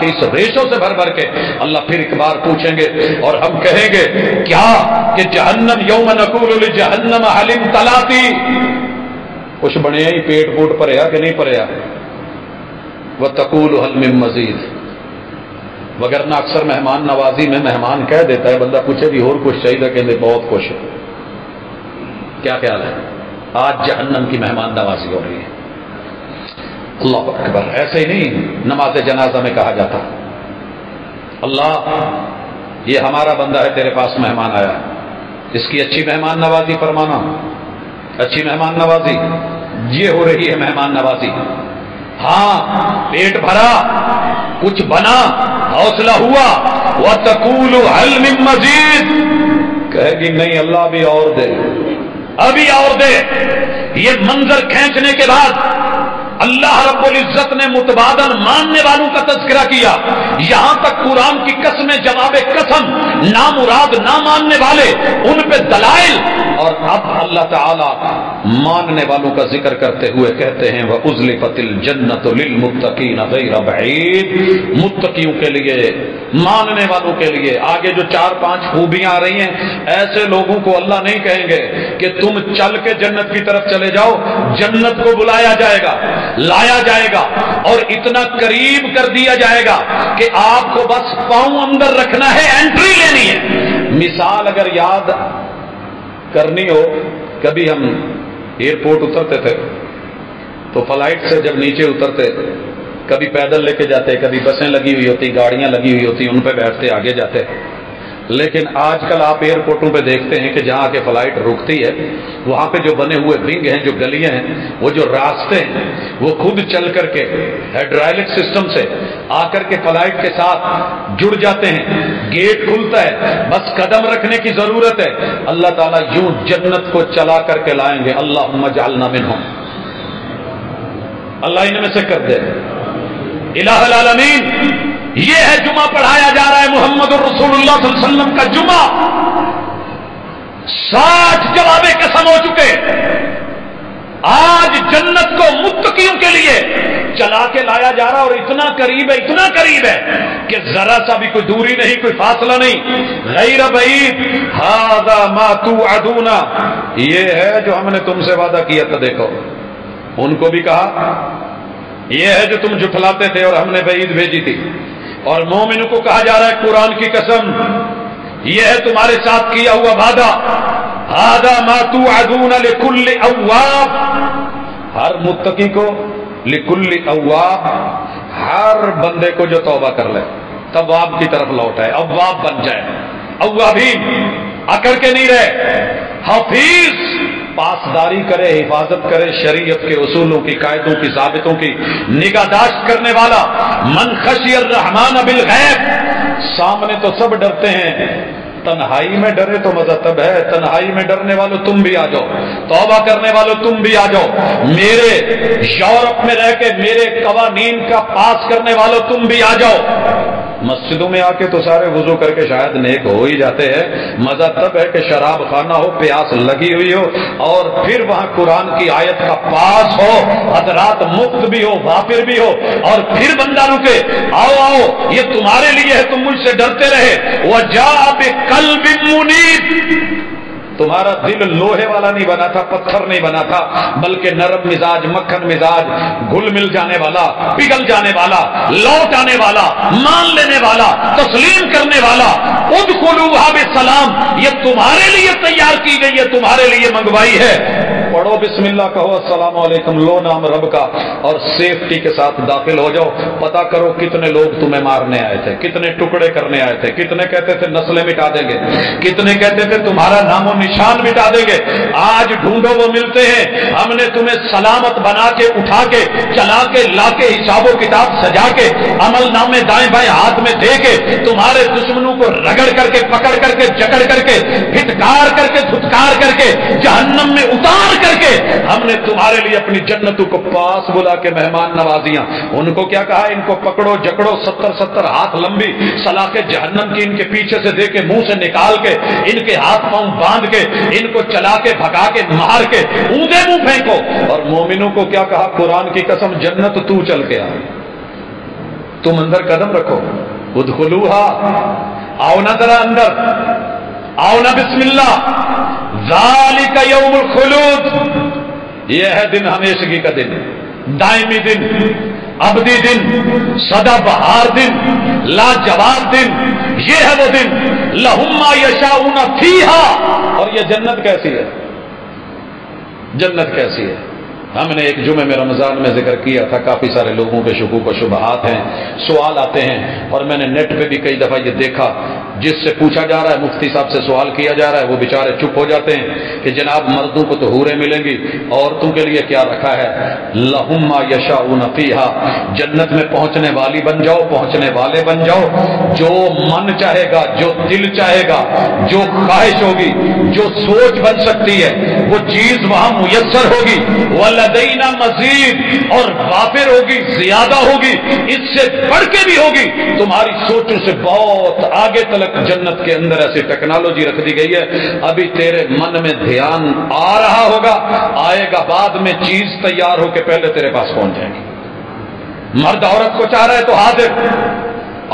کے اس ریشوں سے بھر بھر کے اللہ پھر ایک بار پوچھیں گے، اور ہم کہیں گے کیا کہ جہنم یوم نقول لجہنم حل امتلاتی، کچھ بڑھیا ہی پیٹ پوٹ پریا کہ نہیں پریا، وَتَقُولُ هَلْ مِن مَّزِيدٍ، وگرنہ اکثر مہمان نوازی میں مہمان کہہ دیتا ہے، بندہ پوچھے بھی اور کچھ چاہیے کہ بہت خوش ہے۔ کیا خیال ہے؟ آج جہنم کی مہمان نوازی ہو رہی ہے۔ اللہ اکبر، ایسے ہی نہیں نماز جنازہ میں کہا جاتا اللہ یہ ہمارا بندہ ہے تیرے پاس مہمان آیا، اس کی اچھی مہمان نوازی فرمانا، اچھی مہمان نوازی، یہ ہو رہی ہے مہمان نوازی۔ ہاں پیٹ بھرا، کچھ بنا، حوصلہ ہوا، وَتَقُولُ هَلْ مِن مَّزِيدٍ، کہے گی نہیں اللہ ابھی اور دے، ابھی اور دے۔ یہ منظر کھینچنے کے بعد اللہ رب العزت نے متبادل ماننے والوں کا تذکرہ کیا، یہاں تک قرآن کی قسمیں جواب قسم، نامراد نہ ماننے والے ان پہ دلائل، اور اب اللہ تعالی ماننے والوں کا ذکر کرتے ہوئے کہتے ہیں وَأُزْلِفَتِ الْجَنَّةُ لِلْمُتَّقِينَ غَيْرَ بَعِيدٍ، متقیوں کے لیے، ماننے والوں کے لیے۔ آگے جو 4-5 خوبیاں آ رہی ہیں، ایسے لوگوں کو اللہ نہیں کہیں گے کہ تم چل کے جنت کی طرف چلے جاؤ، جنت کو بلایا جائے گا، لایا جائے گا، اور اتنا قریب کر دیا جائے گا کہ آپ کو بس پاؤں اندر رکھنا ہے، انٹری لینی ہے۔ مثال اگر یاد کرنی ہو، کبھی ہم ایئرپورٹ اترتے تھے تو فلائٹ سے جب نیچے اترتے، کبھی پیدل لے کے جاتے، کبھی بسیں لگی ہوئی ہوتی، گاڑیاں لگی ہوئی ہوتی، ان پہ بیٹھتے آگے جاتے۔ لیکن آج کل آپ ایئرپورٹوں پہ دیکھتے ہیں کہ جہاں کے فلائٹ رکتی ہے وہاں پہ جو بنے ہوئے ونگ ہیں، جو گلیاں ہیں، وہ جو راستے ہیں، وہ خود چل کر کے ہائیڈرالک سسٹم سے آ کر کے فلائٹ کے ساتھ جڑ جاتے ہیں، گیٹ کھلتا ہے، بس قدم رکھنے کی ضرورت ہے، اللہ تعالیٰ یوں جنت کو چلا کر کے لائیں گے۔ اللہم اجعلنا منہم، اللہ ان میں سے کر دے۔ الہ العالمین، یہ ہے جمعہ پڑھایا جا رہا ہے محمد الرسول اللہ صلی اللہ علیہ وسلم کا جمعہ۔ 60 جواب قسم ہو چکے، آج جنت کو متقیوں کے لیے چلا کے لایا جا رہا، اور اتنا قریب ہے، اتنا قریب ہے کہ ذرا سا بھی کوئی دوری نہیں، کوئی فاصلہ نہیں۔ غیر بعید ھذا ما توعدون، یہ ہے جو ہم نے تم سے وعدہ کیا تھا۔ دیکھو ان کو بھی کہا یہ ہے جو تم جھٹلاتے تھے اور ہم نے وعید بھیجی تھی، اور مومنوں کو کہا جا رہا ہے قرآن کی قسم یہ ہے تمہارے ساتھ کیا ہوا وعدہ۔ ھذا ما توعدون لکل اواب، ہر متقی کو، لکل اواب، ہر بندے کو جو توبہ کر لے، تواب کی طرف لوٹ آئے، اواب بن جائے۔ اوابین اکڑ کے نہیں رہے، حفیظ پاسداری کرے، حفاظت کرے، شریعت کے اصولوں کی، قاعدوں کی، ضابطوں کی نگہداشت کرنے والا۔ من خشی الرحمن بالغیب، سامنے تو سب ڈرتے ہیں، تنہائی میں ڈرے تو مزہ تب ہے۔ تنہائی میں ڈرنے والوں تم بھی آ جاؤ، توبہ کرنے والوں تم بھی آ جاؤ، میرے یورپ میں رہ کے میرے قوانین کا پاس کرنے والوں تم بھی آ جاؤ۔ مسجدوں میں آ کے تو سارے وضو کر کے شاید نیک ہو ہی جاتے ہیں، مزہ تب ہے کہ شراب خانہ ہو، پیاس لگی ہوئی ہو، اور پھر وہاں قرآن کی آیت کا پاس ہو، حضرات مفت بھی ہو، وافر بھی ہو، اور پھر بندہ رکے، آؤ آؤ یہ تمہارے لیے ہے، تم مجھ سے ڈرتے رہے۔ وَجَاءَ بِقَلْبٍ مُنِيبٍ، تمہارا دل لوہے والا نہیں بنا تھا، پتھر نہیں بنا تھا، بلکہ نرم مزاج، مکھن مزاج، گھل مل جانے والا، پگھل جانے والا، لوٹ آنے والا، مان لینے والا، تسلیم کرنے والا۔ ادخلوها بسلام، یہ تمہارے لیے تیار کی گئی ہے، تمہارے لیے منگوائی ہے۔ پڑھو بسم اللہ، کہو السلام علیکم، لو نام رب کا، اور سیفٹی کے ساتھ داخل ہو جاؤ۔ پتا کرو کتنے لوگ تمہیں مارنے آئے تھے، کتنے ٹکڑے کرنے آئے تھے، کتنے کہتے تھے نسلیں مٹا دیں گے، کتنے کہتے تھے تمہارا نام و نشان مٹا دیں گے۔ آج ڈھونڈو وہ ملتے ہیں، ہم نے تمہیں سلامت بنا کے، اٹھا کے، چلا کے، لا کے، حساب و کتاب سجا کے، عمل نامے دائیں بائیں ہاتھ میں دے کے، تمہارے دشمنوں کو رگڑ کر کے، پکڑ کر کے، جکڑ کر کے، پھٹکار کر کے، دھتکار کر کے، جہنم میں اتار کر کے، ہم نے تمہارے لیے اپنی جنتوں کو پاس بلا کے مہمان نوازیاں۔ ان کو کیا کہا؟ ان کو پکڑو جکڑو، 70 ہاتھ لمبی سلاخ جہنم کی ان کے پیچھے سے دے کے، منہ سے نکال کے، ان کے ہاتھ پاؤں باندھ کے، ان کو چلا کے، بھگا کے، مار کے، اونھے منہ پھینکو۔ اور مومنوں کو کیا کہا؟ قرآن کی قسم جنت تو چل کے آ، تم اندر قدم رکھو۔ ادخلوہا، آؤ نا ذرا اندر، آؤ نا بسم اللہ۔ ذالک یوم الخلود، یہ ہے دن ہمیشگی کا دن، دائمی دن، ابدی دن، سدا بہار دن، لاجواب دن، یہ ہے وہ دن۔ لہم ما یشاؤون فیہا، اور یہ جنت کیسی ہے؟ جنت کیسی ہے؟ ہم نے ایک جمعے میں رمضان میں ذکر کیا تھا، کافی سارے لوگوں کے شکوک و شبہات ہیں، سوال آتے ہیں، اور میں نے نیٹ پہ بھی کئی دفعہ یہ دیکھا، جس سے پوچھا جا رہا ہے، مفتی صاحب سے سوال کیا جا رہا ہے، وہ بیچارے چپ ہو جاتے ہیں کہ جناب مردوں کو تو حوریں ملیں گی، عورتوں کے لیے کیا رکھا ہے؟ لہم ما یشاؤون فیہا، جنت میں پہنچنے والی بن جاؤ، پہنچنے والے بن جاؤ، جو من چاہے گا، جو دل چاہے گا، جو خواہش ہوگی، جو سوچ بن سکتی ہے، وہ چیز وہاں میسر ہوگی۔ ولدینا مزید، اور وافر ہوگی، زیادہ ہوگی، اس سے بڑھ کے بھی ہوگی، تمہاری سوچوں سے بہت آگے تلک جنت کے اندر ایسی ٹیکنالوجی رکھ دی گئی ہے۔ ابھی تیرے من میں دھیان آ رہا ہوگا، آئے گا بعد میں، چیز تیار ہو کے پہلے تیرے پاس پہنچ جائے گی۔ مرد عورت کو چاہ رہا ہے تو حاضر،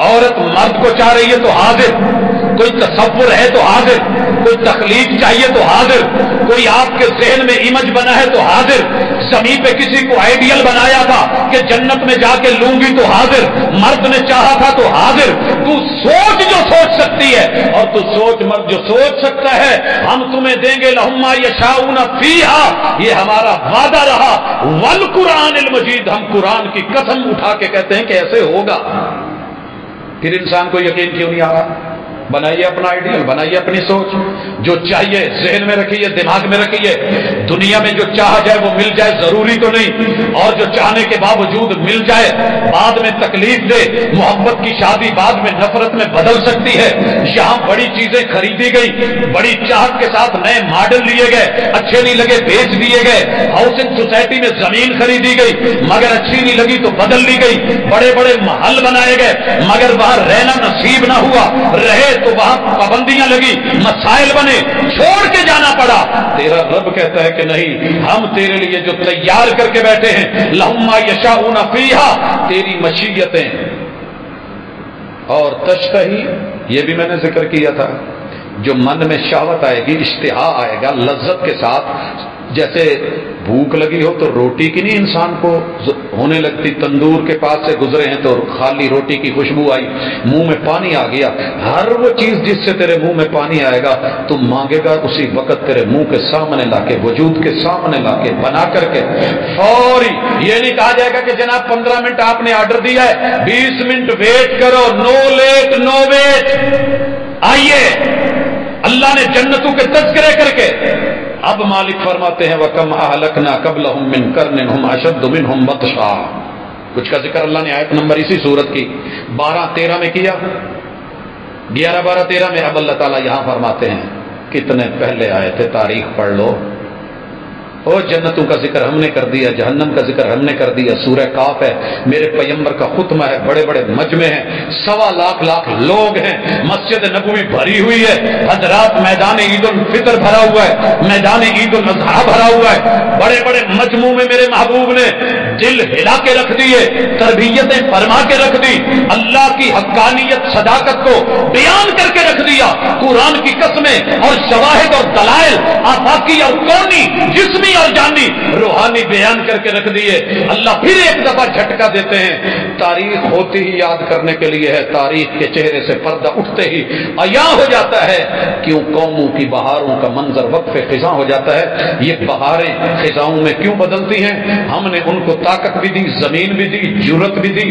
عورت مرد کو چاہ رہی ہے تو حاضر، کوئی تصور ہے تو حاضر، کوئی تخلیق چاہیے تو حاضر، کوئی آپ کے ذہن میں امیج بنا ہے تو حاضر، زمین پہ کسی کو آئیڈیل بنایا تھا کہ جنت میں جا کے لوں گی تو حاضر، مرد نے چاہا تھا تو حاضر۔ تو سوچ جو سوچ سکتی ہے، اور تو سوچ مرد جو سوچ سکتا ہے، ہم تمہیں دیں گے لہم ما یشاؤون فیہا، یہ ہمارا وعدہ رہا۔ والقرآن المجید، ہم قرآن کی قسم اٹھا کے کہتے ہیں کہ ایسے ہوگا۔ پھر انسان کو یقین کیوں نہیں آ رہا؟ بنائیے اپنا آئیڈیل، بنائیے اپنی سوچ، جو چاہیے ذہن میں رکھیے، دماغ میں رکھیے۔ دنیا میں جو چاہ جائے وہ مل جائے ضروری تو نہیں، اور جو چاہنے کے باوجود مل جائے بعد میں تکلیف دے۔ محبت کی شادی بعد میں نفرت میں بدل سکتی ہے۔ یہاں بڑی چیزیں خریدی گئی، بڑی چاہت کے ساتھ نئے ماڈل لیے گئے، اچھے نہیں لگے بیچ دیے گئے۔ ہاؤسنگ سوسائٹی میں زمین خریدی گئی مگر اچھی نہیں لگی تو بدل لی گئی۔ بڑے بڑے محل بنائے گئے مگر وہاں رہنا نصیب نہ ہوا، رہے تو وہاں پابندیاں لگی، مسائل بنے، چھوڑ کے جانا پڑا۔ تیرا رب کہتا ہے کہ نہیں، ہم تیرے لیے جو تیار کر کے بیٹھے ہیں، لہم ما یشاؤون فیہا، تیری مشیتیں اور تشتہی، یہ بھی میں نے ذکر کیا تھا، جو من میں شہوت آئے گی، اشتہا آئے گا لذت کے ساتھ، جیسے بھوک لگی ہو تو روٹی کی نہیں انسان کو ہونے لگتی، تندور کے پاس سے گزرے ہیں تو خالی روٹی کی خوشبو آئی، منہ میں پانی آ گیا۔ ہر وہ چیز جس سے تیرے منہ میں پانی آئے گا تم مانگے گا، اسی وقت تیرے منہ کے سامنے لا کے، وجود کے سامنے لا کے، بنا کر کے فوری۔ یہ نہیں کہا جائے گا کہ جناب 15 منٹ آپ نے آرڈر دیا ہے، 20 منٹ ویٹ کرو، نو لیٹ نو ویٹ۔ آئیے اللہ نے جنتوں کے تذکرے کر کے اب مالک فرماتے ہیں وَكَمْ أَهْلَكْنَا قَبْلَهُمْ مِنْ قَرْنٍ هُمْ أَشَدُّ مِنْهُمْ بَطْشًا۔ کچھ کا ذکر اللہ نے آیت نمبر اسی صورت کی 12-13 میں کیا، 11-12-13 میں۔ اب اللہ تعالیٰ یہاں فرماتے ہیں کتنے پہلے آئے تھے، تاریخ پڑھ لو۔ اور جنتوں کا ذکر ہم نے کر دیا، جہنم کا ذکر ہم نے کر دیا، سورہ کاف ہے، میرے پیغمبر کا خطبہ ہے، بڑے بڑے مجمع ہیں، 1.25 لاکھ لوگ ہیں، مسجد نبوی بھری ہوئی ہے، حضرات میدان عید الفطر بھرا ہوا ہے، میدان عید الاضحیٰ بھرا ہوا ہے، بڑے بڑے مجموع میں میرے محبوب نے دل ہلا کے رکھ دیے، تربیتیں فرما کے رکھ دی، اللہ کی حقانیت صداقت کو بیان کر کے رکھ دیا، قرآن کی قسمیں اور شواہد اور دلائل آفاقی اور کونی، جسمی اور جانی، روحانی بیان کر کے رکھ دیے۔ اللہ پھر ایک دفعہ جھٹکا دیتے ہیں، تاریخ ہوتی ہی یاد کرنے کے لیے ہے، تاریخ کے چہرے سے پردہ اٹھتے ہی عیاں ہو جاتا ہے، کیوں قوموں کی بہاروں کا منظر وقف خزاں ہو جاتا ہے۔ یہ بہاریں خزاؤں میں کیوں بدلتی ہیں؟ ہم نے ان کو طاقت بھی دی، زمین بھی دی، جرت بھی دی،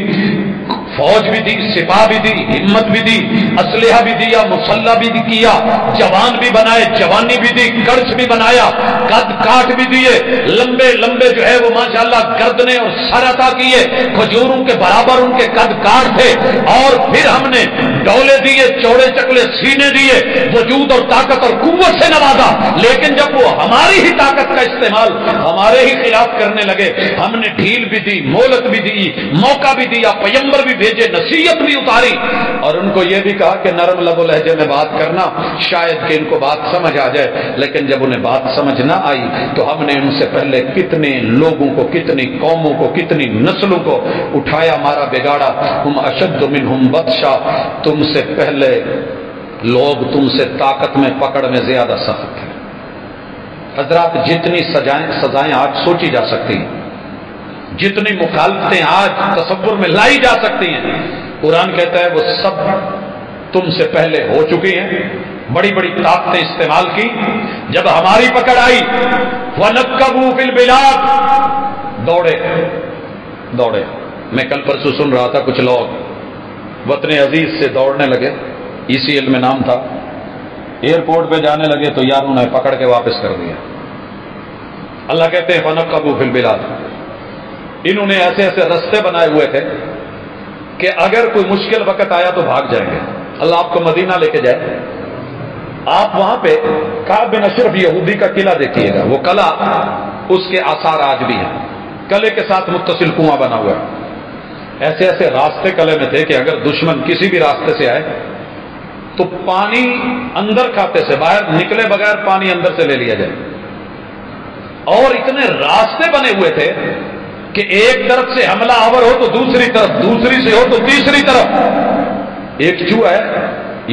فوج بھی دی، سپاہ بھی دی، ہمت بھی دی، اسلحہ بھی دیا، مسلح بھی کیا، جوان بھی بنائے، جوانی بھی دی، کرچ بھی بنایا، قد کاٹ بھی دیے، لمبے لمبے جو ہے وہ ماشاءاللہ گردنے اور سر عطا کیے، کھجوروں کے برابر ان کے قد کاٹ تھے، اور پھر ہم نے ڈولے دیے، چوڑے چکلے سینے دیے، وجود اور طاقت اور قوت سے نوازا۔ لیکن جب وہ ہماری ہی طاقت کا استعمال ہمارے ہی خلاف کرنے لگے، ہم نے ڈھیل بھی دی، مہلت بھی دی، موقع بھی دیا، پیغمبر بھی بھیجے، نصیحت بھی اتاری، اور ان کو یہ بھی کہا کہ نرم لب و لہجے میں بات کرنا، شاید کہ ان کو بات سمجھ آ جائے۔ لیکن جب انہیں بات سمجھ نہ آئی تو ہم نے ان سے پہلے کتنے لوگوں کو، کتنی قوموں کو، کتنی نسلوں کو اٹھایا، مارا، بگاڑا۔ ہم اشد منہم بطشا، تم سے پہلے لوگ تم سے طاقت میں، پکڑ میں زیادہ سخت ہیں۔ حضرات جتنی سزائیں آج سوچی جا سکتی ہیں، جتنی مخالفتیں آج تصور میں لائی جا سکتی ہیں، قرآن کہتا ہے وہ سب تم سے پہلے ہو چکی ہیں۔ بڑی بڑی طاقتیں استعمال کی، جب ہماری پکڑ آئی وَنَكَّبُوا فِي الْبِلَادِ، دوڑے۔ میں کل پرسوں سن رہا تھا کچھ لوگ وطن عزیز سے دوڑنے لگے، ECL میں نام تھا، ایئرپورٹ پہ جانے لگے تو یار انہیں پکڑ کے واپس کر دیا۔ اللہ کہتے ہیں فَنَكَّبُوا فِي الْبِلَادِ، انہوں نے ایسے ایسے رستے بنائے ہوئے تھے کہ اگر کوئی مشکل وقت آیا تو بھاگ جائیں گے۔ اللہ آپ کو مدینہ لے کے جائے، آپ وہاں پہ کعب بن اشرف یہودی کا قلعہ دیکھیے گا، وہ قلعہ اس کے آثار آج بھی ہیں، قلعے کے ساتھ متصل کنواں بنا ہوا ہے۔ ایسے ایسے راستے قلعے میں تھے کہ اگر دشمن کسی بھی راستے سے آئے تو پانی اندر کھاتے سے، باہر نکلے بغیر پانی اندر سے لے لیا جائے، اور اتنے راستے بنے ہوئے تھے کہ ایک طرف سے حملہ آور ہو تو دوسری طرف، دوسری سے ہو تو تیسری طرف۔ ایک چوہا ہے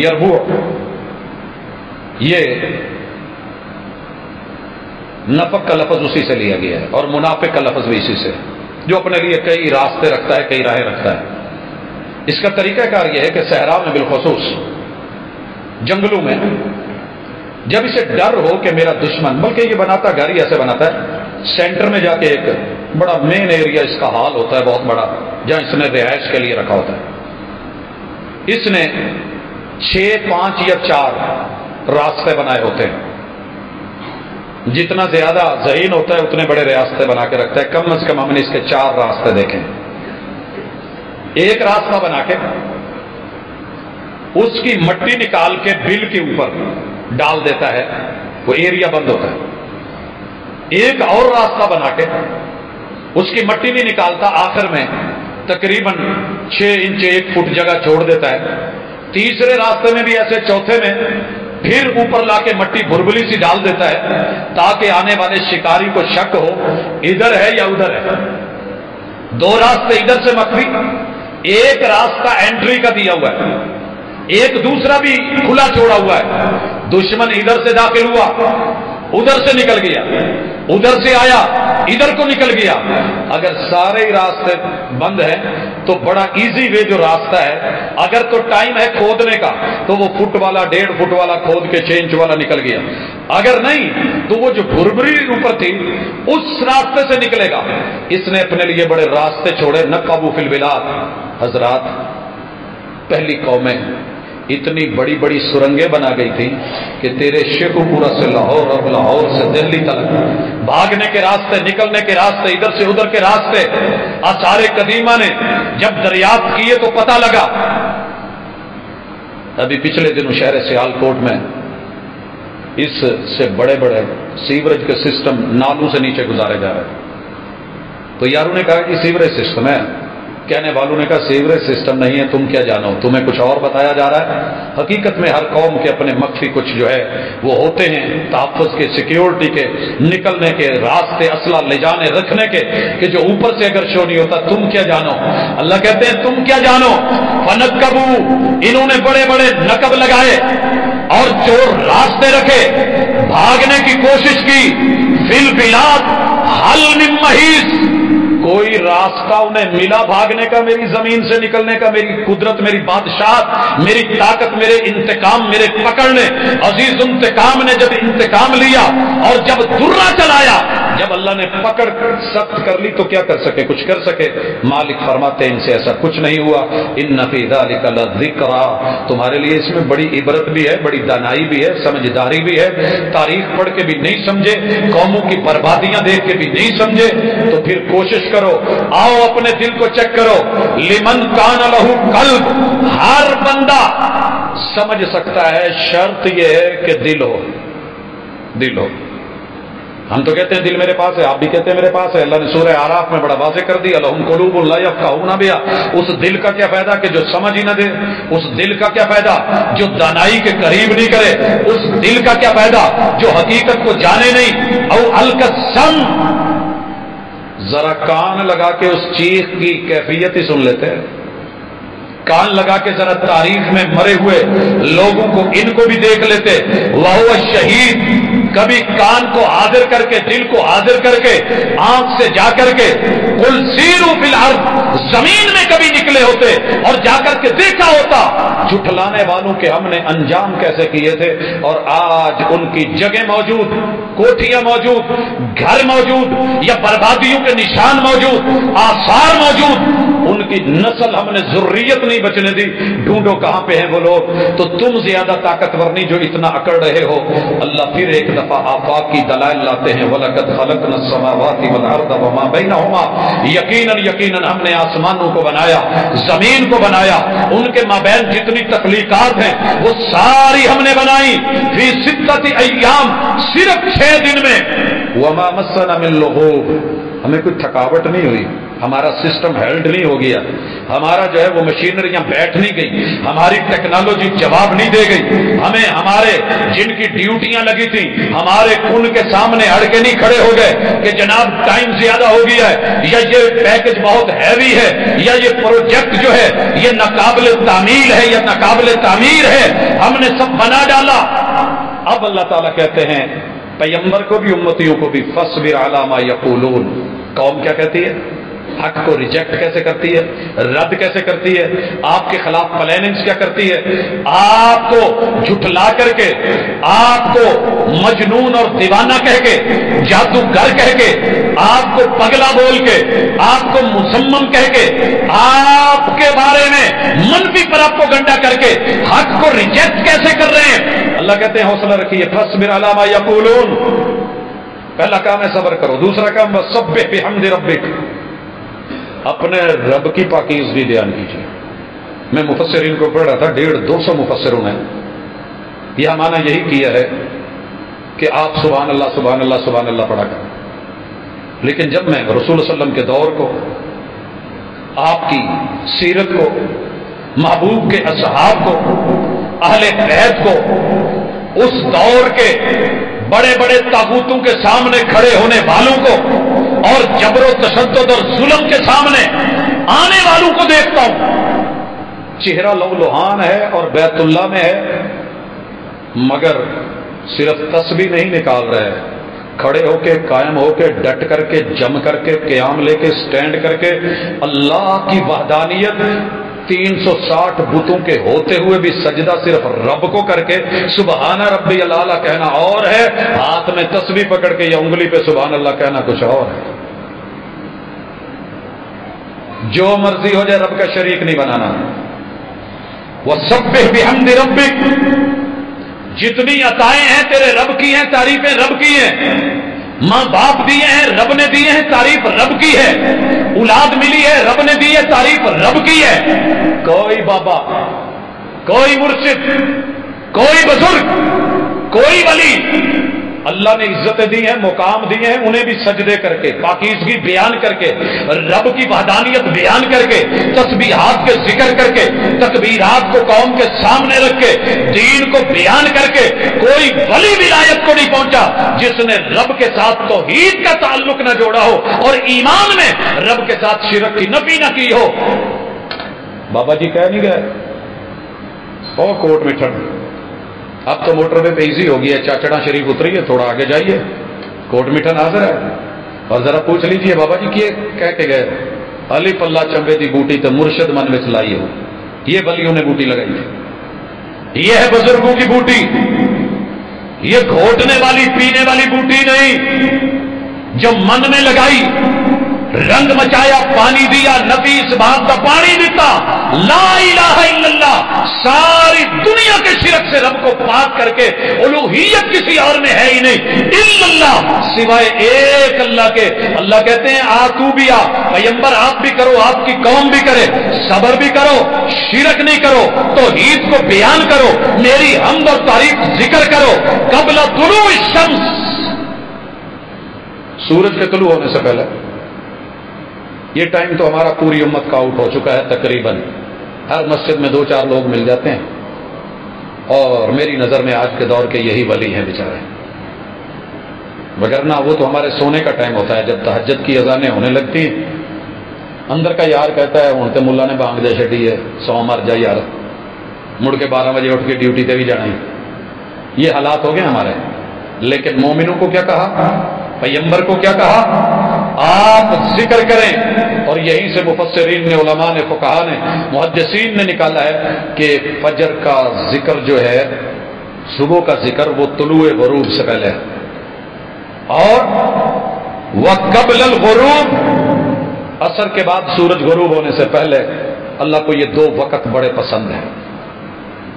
یربوع، یہ نفق کا لفظ اسی سے لیا گیا ہے، اور منافق کا لفظ بھی اسی سے، جو اپنے لیے کئی راستے رکھتا ہے، کئی راہیں رکھتا ہے۔ اس کا طریقہ کار یہ ہے کہ صحرا میں بالخصوص جنگلوں میں جب اسے ڈر ہو کہ میرا دشمن، بلکہ یہ بناتا گھر ہی ایسے بناتا ہے، سینٹر میں جا کے ایک بڑا مین ایریا اس کا حال ہوتا ہے بہت بڑا، جہاں اس نے رہائش کے لیے رکھا ہوتا ہے۔ اس نے 6, 5 یا 4 راستے بنائے ہوتے ہیں. جتنا زیادہ ذہین ہوتا ہے اتنے بڑے راستے بنا کے رکھتا ہے. کم از کم ہم نے اس کے 4 راستے دیکھیں. ایک راستہ بنا کے اس کی مٹی نکال کے بل کے اوپر ڈال دیتا ہے، وہ ایریا بند ہوتا ہے. ایک اور راستہ بنا کے اس کی مٹی نہیں نکالتا، آخر میں تقریباً 6 انچ 1 فٹ جگہ چھوڑ دیتا ہے. تیسرے راستے میں بھی ایسے، چوتھے میں پھر اوپر لا کے مٹی بھربلی سی ڈال دیتا ہے تاکہ آنے والے شکاری کو شک ہو ادھر ہے یا ادھر ہے. 2 راستے ادھر سے مخفی، ایک راستہ انٹری کا دیا ہوا ہے، ایک دوسرا بھی کھلا چھوڑا ہوا ہے. دشمن ادھر سے داخل ہوا، ادھر سے نکل گیا، ادھر سے آیا، ادھر کو نکل گیا. اگر سارے راستے بند ہیں تو بڑا ایزی وے جو راستہ ہے، اگر تو ٹائم ہے کھودنے کا تو وہ فٹ والا 1.5 فٹ والا کھود کے 6 انچ والا نکل گیا. اگر نہیں تو وہ جو بھربری اوپر تھی اس راستے سے نکلے گا. اس نے اپنے لیے بڑے راستے چھوڑے. نقبوا فی البلاد. حضرات، پہلی قومیں اتنی بڑی بڑی سرنگیں بنا گئی تھی کہ تیرے شیخو پورا سے لاہور اور لاہور سے دہلی تک بھاگنے کے راستے، نکلنے کے راستے، ادھر سے ادھر کے راستے آثار قدیمہ نے جب دریافت کیے تو پتہ لگا. ابھی پچھلے دنوں شہر سیالکوٹ میں اس سے بڑے بڑے سیوریج کے سسٹم نالوں سے نیچے گزارے جا رہے ہیں. تو یاروں نے کہا کہ سیوریج سسٹم ہے. کہنے والوں نے کہا سیوریج سسٹم نہیں ہے، تم کیا جانو، تمہیں کچھ اور بتایا جا رہا ہے. حقیقت میں ہر قوم کے اپنے مخفی کچھ جو ہے وہ ہوتے ہیں، تحفظ کے، سیکیورٹی کے، نکلنے کے راستے، اسلحہ لے جانے رکھنے کے، کہ جو اوپر سے اگر شو نہیں ہوتا. تم کیا جانو. اللہ کہتے ہیں تم کیا جانو. فنکبوا، انہوں نے بڑے بڑے نقب لگائے اور چور راستے رکھے، بھاگنے کی کوشش کی. فی البلاد حل من محیص، کوئی راستہ انہیں ملا بھاگنے کا، میری زمین سے نکلنے کا، میری قدرت، میری بادشاہت، میری طاقت، میرے انتقام، میرے پکڑنے. عزیز انتقام نے جب انتقام لیا اور جب درہ چلایا، جب اللہ نے پکڑ سخت کر لی تو کیا کر سکے؟ کچھ کر سکے؟ مالک فرماتے ہیں ان سے ایسا کچھ نہیں ہوا. ان فی ذلک لذکرا، تمہارے لیے اس میں بڑی عبرت بھی ہے، بڑی دانائی بھی ہے، سمجھداری بھی ہے. تاریخ پڑھ کے بھی نہیں سمجھے، قوموں کی بربادیاں دیکھ کے بھی نہیں سمجھے، تو پھر کوشش کرو، آؤ اپنے دل کو چیک کرو. لمن کان لہ قلب، ہر بندہ سمجھ سکتا ہے، شرط یہ ہے کہ دل ہو. دل ہو. ہم تو کہتے ہیں دل میرے پاس ہے، آپ بھی کہتے ہیں میرے پاس ہے. اللہ نے سورہ اعراف میں بڑا واضح کر دیا، لہم قلوب لا یفقہون بہا. اس دل کا کیا فائدہ کہ جو سمجھ ہی نہ دے؟ اس دل کا کیا فائدہ جو دانائی کے قریب نہیں کرے؟ اس دل کا کیا فائدہ جو حقیقت کو جانے نہیں؟ او القسم، ذرا کان لگا کے اس چیخ کی کیفیت ہی سن لیتے ہیں. کان لگا کے ذرا تاریخ میں مرے ہوئے لوگوں کو، ان کو بھی دیکھ لیتے. وہو شہید، کبھی کان کو حاضر کر کے، دل کو حاضر کر کے، آنکھ سے جا کر کے قل سیروا فی الارض، زمین میں کبھی نکلے ہوتے اور جا کر کے دیکھا ہوتا جھٹلانے والوں کے ہم نے انجام کیسے کیے تھے. اور آج ان کی جگہ موجود، کوٹھیاں موجود، گھر موجود، یا بربادیوں کے نشان موجود، آثار موجود. ان کی نسل ہم نے ذریت نہیں بچنے دی. ڈھونڈو کہاں پہ ہیں وہ لوگ. تو تم زیادہ طاقتور نہیں جو اتنا اکڑ رہے ہو. اللہ پھر ایک دفعہ آفاق کی دلائل لاتے ہیں. وَلَقَدْ خَلَقْنَا السَّمَاوَاتِ وَالْأَرْضَ وَمَا بَيْنَهُمَا، یقیناً ہم نے آسمانوں کو بنایا، زمین کو بنایا، ان کے مابین جتنی تخلیقات ہیں وہ ساری ہم نے بنائی. فی ستۃ ایام، صرف 6 دن میں. وَمَا مَسَّنَا مِن لُغُوبٍ، ہمیں کوئی تھکاوٹ نہیں ہوئی، ہمارا سسٹم ہیلڈ نہیں ہو گیا، ہمارا جو ہے وہ مشینریاں بیٹھ نہیں گئی، ہماری ٹیکنالوجی جواب نہیں دے گئی. ہمیں ہمارے جن کی ڈیوٹیاں لگی تھیں ہمارے ان کے سامنے اڑ کے نہیں کھڑے ہو گئے کہ جناب ٹائم زیادہ ہو گیا ہے، یا یہ پیکج بہت ہیوی ہے، یا یہ پروجیکٹ جو ہے یہ ناقابل تعمیل ہے یا ناقابل تعمیر ہے. ہم نے سب بنا ڈالا. اب اللہ تعالیٰ کہتے ہیں پیغمبر کو بھی، امتیوں کو بھی، فاصبر علی ما یقولون. قوم کیا کہتی ہے؟ حق کو ریجیکٹ کیسے کرتی ہے، رد کیسے کرتی ہے، آپ کے خلاف پلاننگز کیا کرتی ہے، آپ کو جھٹلا کر کے، آپ کو مجنون اور دیوانہ کہہ کے، جادوگر کہہ کے، آپ کو پگلا بول کے، آپ کو مسمم کہہ کے، آپ کے بارے میں منفی پراپوگنڈا کر کے حق کو ریجیکٹ کیسے کر رہے ہیں۔ اللہ کہتے ہیں حوصلہ رکھیے، فاصبر علی ما یقولون، پہلا کام ہے صبر کرو، دوسرا کام وسبح بحمد ربک، اپنے رب کی پاکیزگی بیان کیجیے۔ میں مفسرین کو پڑھ رہا تھا، 150 مفسروں نے یہ معنی یہی کیا ہے کہ آپ سبحان اللہ سبحان اللہ سبحان اللہ پڑھا کریں، لیکن جب میں رسول صلی اللہ علیہ وسلم کے دور کو، آپ کی سیرت کو، محبوب کے اصحاب کو، اہل بیت کو، اس دور کے بڑے بڑے طاغوتوں کے سامنے کھڑے ہونے والوں کو اور جبر و تشدد اور ظلم کے سامنے آنے والوں کو دیکھتا ہوں، چہرہ لولوہان ہے اور بیت اللہ میں ہے، مگر صرف تسبیح نہیں نکال رہے، کھڑے ہو کے، قائم ہو کے، ڈٹ کر کے، جم کر کے، قیام لے کے، سٹینڈ کر کے اللہ کی وحدانیت 360 بتوں کے ہوتے ہوئے بھی سجدہ صرف رب کو کر کے سبحان ربی العالی کہنا اور ہے، ہاتھ میں تسبیح پکڑ کے یا انگلی پہ سبحان اللہ کہنا کچھ اور ہے۔ جو مرضی ہو جائے رب کا شریک نہیں بنانا۔ وَسَبِّحْ بِحَمْدِ رَبِّكَ، جتنی عطائیں ہیں تیرے رب کی ہیں، تعریفیں رب کی ہیں، ماں باپ دیے ہیں رب نے دیے ہیں، تعریف رب کی ہے، اولاد ملی ہے رب نے دی ہے، تعریف رب کی ہے۔ کوئی بابا، کوئی مرشد، کوئی بزرگ، کوئی ولی، اللہ نے عزتیں دی ہیں، مقام دیے ہیں، انہیں بھی سجدے کر کے، پاکیزگی بیان کر کے، رب کی وحدانیت بیان کر کے، تسبیحات کے ذکر کر کے، تکبیرات کو قوم کے سامنے رکھ کے، دین کو بیان کر کے، کوئی ولی ولایت کو نہیں پہنچا جس نے رب کے ساتھ توحید کا تعلق نہ جوڑا ہو اور ایمان میں رب کے ساتھ شرک کی نفی نہ کی ہو۔ بابا جی کہہ نہیں گئے او کوٹ میں ٹھنڈ، اب تو موٹر وے پہ ایزی ہو گیا ہے، چاچڑا شریف اتریے، تھوڑا آگے جائیے، کوٹ میٹھن حاضر ہے، اور ذرا پوچھ لیجئے بابا جی کیے کہہ کے گئے علی پلہ چمبے دی بوٹی تو مرشد من میں چلائی ہو، یہ ولیوں نے بوٹی لگائی ہے، یہ ہے بزرگوں کی بوٹی، یہ گھوٹنے والی پینے والی بوٹی نہیں، جو من میں لگائی، رنگ مچایا، پانی دیا، نبی اس بات کا پانی دیتا، لا الہ الا اللہ، ساری دنیا کے شرک سے رب کو پاک کر کے، الوہیت کسی اور میں ہے ہی نہیں، الا اللہ، سوائے ایک اللہ کے۔ اللہ کہتے ہیں آتو بھی آ، پیغمبر آپ بھی کرو، آپ کی قوم بھی کرے، صبر بھی کرو، شرک نہیں کرو، توحید کو بیان کرو، میری حمد اور تعریف ذکر کرو، قبل طلوع الشمس، سورج کے طلوع ہونے سے پہلے۔ یہ ٹائم تو ہمارا پوری امت کا آؤٹ ہو چکا ہے، تقریباً ہر مسجد میں 2-4 لوگ مل جاتے ہیں، اور میری نظر میں آج کے دور کے یہی ولی ہیں بیچارے، وگرنہ وہ تو ہمارے سونے کا ٹائم ہوتا ہے، جب تہجد کی اذانیں ہونے لگتی ہیں، اندر کا یار کہتا ہے ہوں تے ملا نے بانگ دے چھڈی ہے، سو مر جا یار، مڑ کے 12 بجے اٹھ کے ڈیوٹی تے بھی جانا ہے۔ یہ حالات ہو گئے ہمارے، لیکن مومنوں کو کیا کہا، پیغمبر کو کیا کہا، آپ ذکر کریں، اور یہیں سے مفسرین نے، علماء نے، فقہاء نے، محدثین نے نکالا ہے کہ فجر کا ذکر جو ہے، صبح کا ذکر، وہ طلوع غروب سے پہلے ہے، اور وقبل الغروب، عصر کے بعد سورج غروب ہونے سے پہلے۔ اللہ کو یہ 2 وقت بڑے پسند ہیں،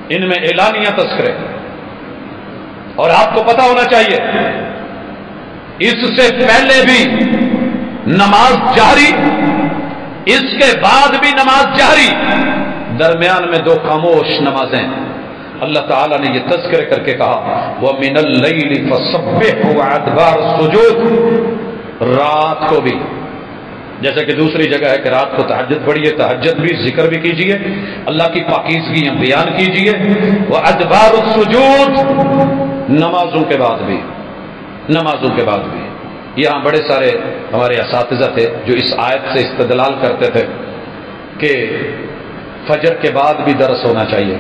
ان میں اعلانیہ تذکرے، اور آپ کو پتا ہونا چاہیے اس سے پہلے بھی نماز جہری، اس کے بعد بھی نماز جہری، درمیان میں 2 خاموش نمازیں۔ اللہ تعالیٰ نے یہ تذکرے کر کے کہا وَمِنَ اللَّيْلِ فَسَبِّحْهُ وَأَدْبَارَ السُّجُودِ، رات کو بھی، جیسا کہ دوسری جگہ ہے کہ رات کو تہجد پڑھیے، تہجد بھی، ذکر بھی کیجئے، اللہ کی پاکیزگیاں بیان کیجئے، وَأَدْبَارُ السُّجُودِ، نمازوں کے بعد بھی، نمازوں کے بعد بھی۔ یہاں بڑے سارے ہمارے اساتذہ تھے جو اس آیت سے استدلال کرتے تھے کہ فجر کے بعد بھی درس ہونا چاہیے،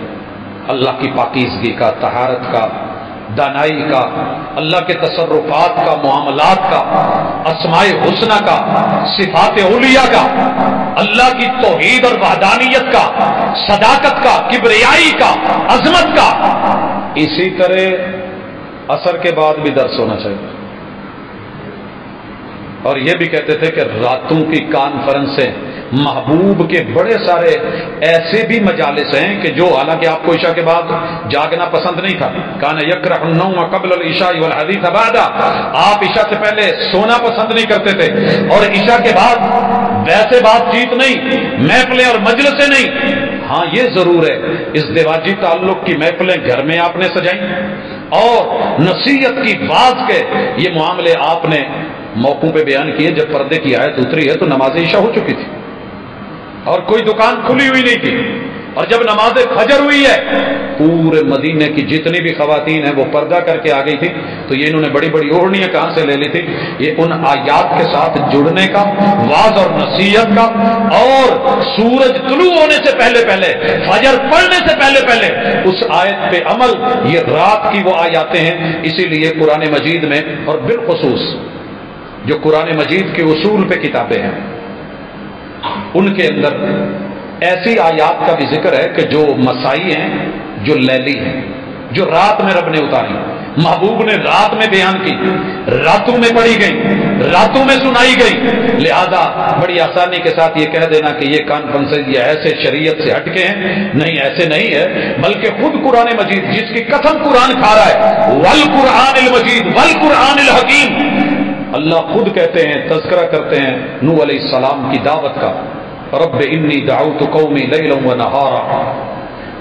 اللہ کی پاکیزگی کا، طہارت کا، دانائی کا، اللہ کے تصرفات کا، معاملات کا، اسماء حسنہ کا، صفات اولیاء کا، اللہ کی توحید اور وحدانیت کا، صداقت کا، کبریائی کا، عظمت کا. اسی طرح عصر کے بعد بھی درس ہونا چاہیے. اور یہ بھی کہتے تھے کہ راتوں کی کانفرنسیں، محبوب کے بڑے سارے ایسے بھی مجالس ہیں کہ جو حالانکہ آپ کو عشاء کے بعد جاگنا پسند نہیں تھا، کان یکرہ النوم قبل العشاء والحدیث بعد، آپ عشاء سے پہلے سونا پسند نہیں کرتے تھے، اور عشاء کے بعد ویسے بات چیت نہیں، محفلیں اور مجلسیں نہیں. ہاں یہ ضرور ہے ازدواجی تعلق کی محفلیں گھر میں آپ نے سجائیں، اور نصیحت کی واز کے یہ معاملے آپ نے موقعوں پہ بیان کیے. جب پردے کی آیت اتری ہے تو نماز عشاء ہو چکی تھی اور کوئی دکان کھلی ہوئی نہیں تھی، اور جب نماز فجر ہوئی ہے پورے مدینے کی جتنی بھی خواتین ہیں وہ پردہ کر کے آ گئی تھی. تو یہ انہوں نے بڑی بڑی اوڑھنیاں کہاں سے لے لی تھی؟ یہ ان آیات کے ساتھ جڑنے کا، واز اور نصیحت کا، اور سورج طلوع ہونے سے پہلے پہلے، فجر پڑھنے سے پہلے پہلے اس آیت پہ عمل. یہ رات کی وہ آیاتیں ہیں. اسی لیے قرآن مجید میں، اور بالخصوص جو قرآن مجید کے اصول پہ کتابیں ہیں ان کے اندر ایسی آیات کا بھی ذکر ہے کہ جو مسائی ہیں، جو لیلی ہیں، جو رات میں رب نے اتاری، محبوب نے رات میں بیان کی، راتوں میں پڑھی گئی، راتوں میں سنائی گئی. لہذا بڑی آسانی کے ساتھ یہ کہہ دینا کہ یہ کانفرنس یہ ایسے شریعت سے ہٹ کے ہیں، نہیں ایسے نہیں ہے، بلکہ خود قرآن مجید جس کی قسم قرآن کھا رہا ہے، والقرآن المجید والقرآن الحکیم، اللہ خود کہتے ہیں، تذکرہ کرتے ہیں نوح علیہ السلام کی دعوت کا، رب انی دعوت قومی لیلا و نہارا.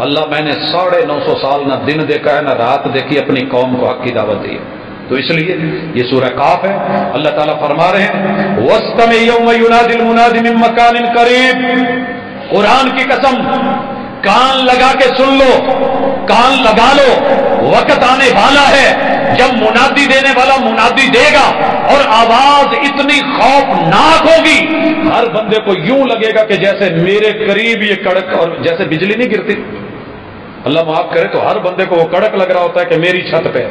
اللہ میں نے 950 سال نہ دن دیکھا ہے نہ رات دیکھی، اپنی قوم کو حق کی دعوت دی. تو اس لیے یہ سورہ قاف ہے. اللہ تعالیٰ فرما رہے ہیں وَاسْتَمِعْ يَوْمَ يُنَادِ الْمُنَادِ مِن مَّكَانٍ قَرِيبٍ. قرآن کی قسم، کان لگا کے سن لو، کان لگا لو، وقت آنے والا ہے جب منادی دینے والا منادی دے گا اور آواز اتنی خوفناک ہوگی، ہر بندے کو یوں لگے گا کہ جیسے میرے قریب یہ کڑک، اور جیسے بجلی نہیں گرتی، اللہ معاف کرے، تو ہر بندے کو وہ کڑک لگ رہا ہوتا ہے کہ میری چھت پہ،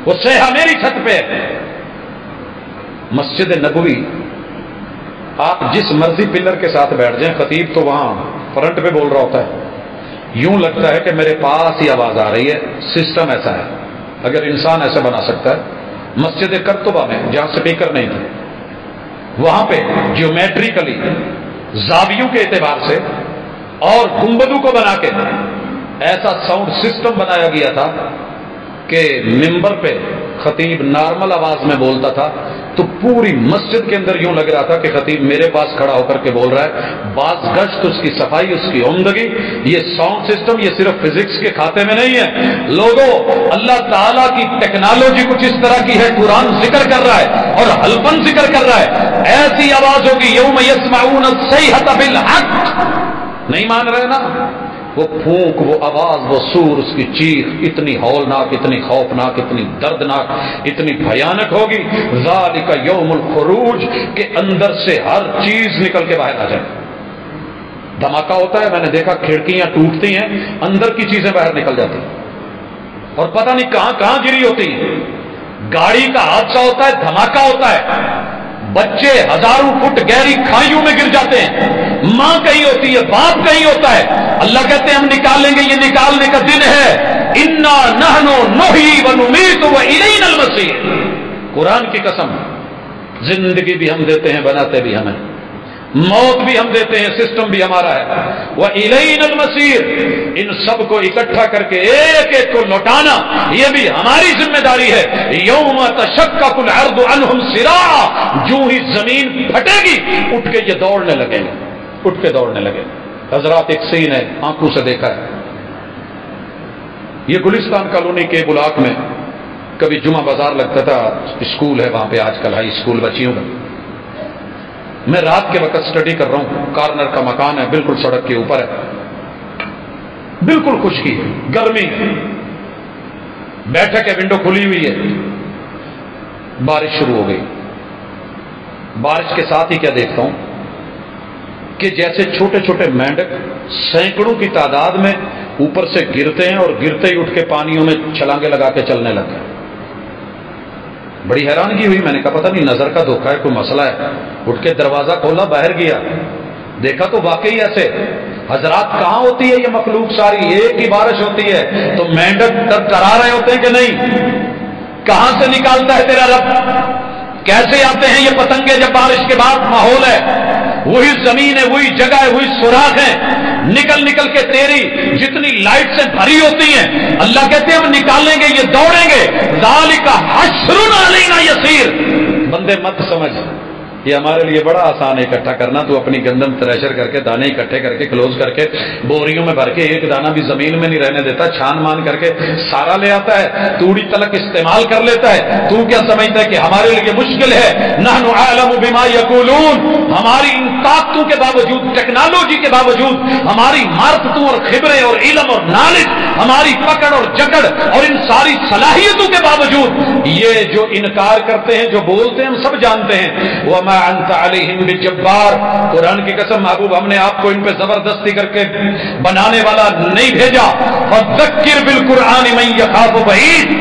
وہ سیاح میری چھت پہ. مسجد نبوی آپ جس مرضی پلر کے ساتھ بیٹھ جائیں، خطیب تو وہاں فرنٹ پہ بول رہا ہوتا ہے، یوں لگتا ہے کہ میرے پاس ہی آواز آ رہی ہے. سسٹم ایسا ہے، اگر انسان ایسا بنا سکتا ہے. مسجد قرطبہ میں جہاں سپیکر نہیں تھے، وہاں پہ جیومیٹریکلی زاویوں کے اعتبار سے اور گنبدوں کو بنا کے ایسا ساؤنڈ سسٹم بنایا گیا تھا کہ ممبر پہ خطیب نارمل آواز میں بولتا تھا تو پوری مسجد کے اندر یوں لگ رہا تھا کہ خطیب میرے پاس کھڑا ہو کر کے بول رہا ہے. بعض گشت، اس کی صفائی، اس کی عمدگی. یہ ساؤنڈ سسٹم یہ صرف فزکس کے کھاتے میں نہیں ہے لوگوں، اللہ تعالیٰ کی ٹیکنالوجی کچھ اس طرح کی ہے. قرآن ذکر کر رہا ہے اور حلفاً ذکر کر رہا ہے، ایسی آواز ہوگی یوم یسمعون الصیحۃ بالحق. نہیں مان رہے نا؟ وہ پھونک، وہ آواز، وہ سور، اس کی چیخ اتنی ہولناک، اتنی خوفناک، اتنی دردناک، اتنی بھیانک ہوگی. ذالک یوم الخروج، کہ اندر سے ہر چیز نکل کے باہر آ جائے. دھماکہ ہوتا ہے، میں نے دیکھا کھڑکیاں ٹوٹتی ہیں، اندر کی چیزیں باہر نکل جاتی ہیں اور پتہ نہیں کہاں کہاں گری ہوتی ہیں. گاڑی کا حادثہ ہوتا ہے، دھماکہ ہوتا ہے، بچے ہزاروں فٹ گہری کھائیوں میں گر جاتے ہیں، ماں کہیں ہوتی ہے، باپ کہیں ہوتا ہے. اللہ کہتے ہیں ہم نکالیں گے، یہ نکالنے کا دن ہے. انا نحن نحیی و نمیت و الینا المصیر. قرآن کی قسم، زندگی بھی ہم دیتے ہیں، بناتے بھی ہمیں، موت بھی ہم دیتے ہیں، سسٹم بھی ہمارا ہے. وَإِلَيْنَا الْمَصِيرُ. ان سب کو اکٹھا کر کے ایک ایک کو لوٹانا یہ بھی ہماری ذمہ داری ہے. یوم تشقق الارض عنہم سراعا. جو ہی زمین پھٹے گی اٹھ کے یہ دوڑنے لگیں گے، اٹھ کے دوڑنے لگے. حضرات ایک سین ہے، آنکھوں سے دیکھا ہے. یہ گلستان کالونی کے بلاک میں کبھی جمعہ بازار لگتا تھا، اسکول ہے وہاں پہ آج کل، ہائی اسکول بچیوں کا. میں رات کے وقت سٹڈی کر رہا ہوں، کارنر کا مکان ہے، بالکل سڑک کے اوپر ہے، بالکل خشکی ہے، گرمی، بیٹھک ہے، ونڈو کھلی ہوئی ہے. بارش شروع ہو گئی. بارش کے ساتھ ہی کیا دیکھتا ہوں کہ جیسے چھوٹے چھوٹے مینڈک سینکڑوں کی تعداد میں اوپر سے گرتے ہیں اور گرتے ہی اٹھ کے پانیوں میں چھلانگے لگا کے چلنے لگے. بڑی حیرانگی ہوئی. میں نے کہا پتہ نہیں نظر کا دھوکہ ہے، کوئی مسئلہ ہے. اٹھ کے دروازہ کھولا، باہر گیا، دیکھا تو واقعی ایسے. حضرات کہاں ہوتی ہے یہ مخلوق ساری؟ ایک ہی بارش ہوتی ہے تو مینڈک کرا رہے ہوتے ہیں کہ نہیں؟ کہاں سے نکالتا ہے تیرا رب؟ کیسے آتے ہیں یہ پتنگے جب بارش کے بعد ماحول ہے؟ وہی زمین ہے، وہی جگہ ہے، وہی سوراخ ہے، نکل نکل کے تیری جتنی لائٹ سے بھری ہوتی ہیں اللہ کہتے ہیں ہم نکالیں گے، یہ دوڑیں گے. ذالک حشر علینا یسیر. بندے مت سمجھ یہ ہمارے لیے بڑا آسان ہے اکٹھا کرنا. تو اپنی گندم تھریشر کر کے دانے اکٹھے کر کے کلوز کر کے بوریوں میں بھر کے ایک دانہ بھی زمین میں نہیں رہنے دیتا، چھان مان کر کے سارا لے آتا ہے، توڑی تلک استعمال کر لیتا ہے. تو کیا سمجھتا ہے کہ ہمارے لیے مشکل ہے؟ نحن اعلم بما یقولون. ہماری ان طاقتوں کے باوجود، ٹیکنالوجی کے باوجود، ہماری مہارتوں اور خبریں اور علم اور نالج، ہماری پکڑ اور جکڑ اور ان ساری صلاحیتوں کے باوجود یہ جو انکار کرتے ہیں، جو بولتے ہیں، ہم سب جانتے ہیں. وما انت علیہم بجبار. قرآن کی قسم محبوب ہم نے آپ کو ان پہ زبردستی کر کے بنانے والا نہیں بھیجا. فذکر بالقرآن من یخاف وعید.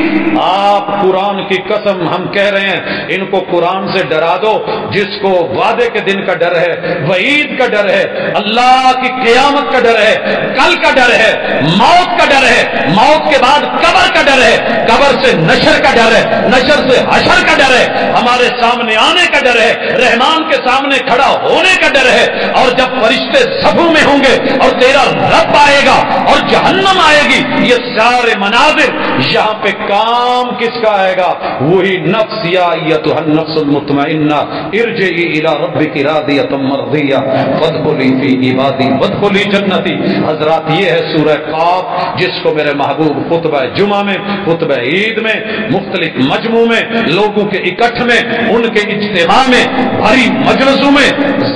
آپ قرآن کی قسم ہم کہہ رہے ہیں ان کو قرآن سے ڈرا دو جس کو وعدے کے دن کا ڈر ہے، وعید کا ڈر ہے، اللہ کی قیامت کا ڈر ہے، کل کا ڈر ہے، موت کا ڈر ہے، موت کے بعد قبر کا ڈر ہے، قبر سے نشر کا ڈر ہے، نشر سے حشر کا ڈر ہے، ہمارے سامنے آنے کا ڈر ہے، رحمان کے سامنے کھڑا ہونے کا ڈر ہے. اور جب فرشتے صفوں میں ہوں گے اور تیرا رب آئے گا اور جہنم آئے گی، یہ سارے مناظر، یہاں پہ کام کس کا آئے گا؟ وہی نفس یا ایتھا النفس المطمئنہ ارجعی الی ربک راضیۃ مرضیہ فادخلی فی عبادی وادخلی جنتی. حضرات یہ ہے سورہ قاف جس کو میرے محبوب خطبہ جمعہ میں، خطبہ عید میں، مختلف مجموع میں، لوگوں کے اکٹھ میں، ان کے اجتماع میں، بھری مجلسوں میں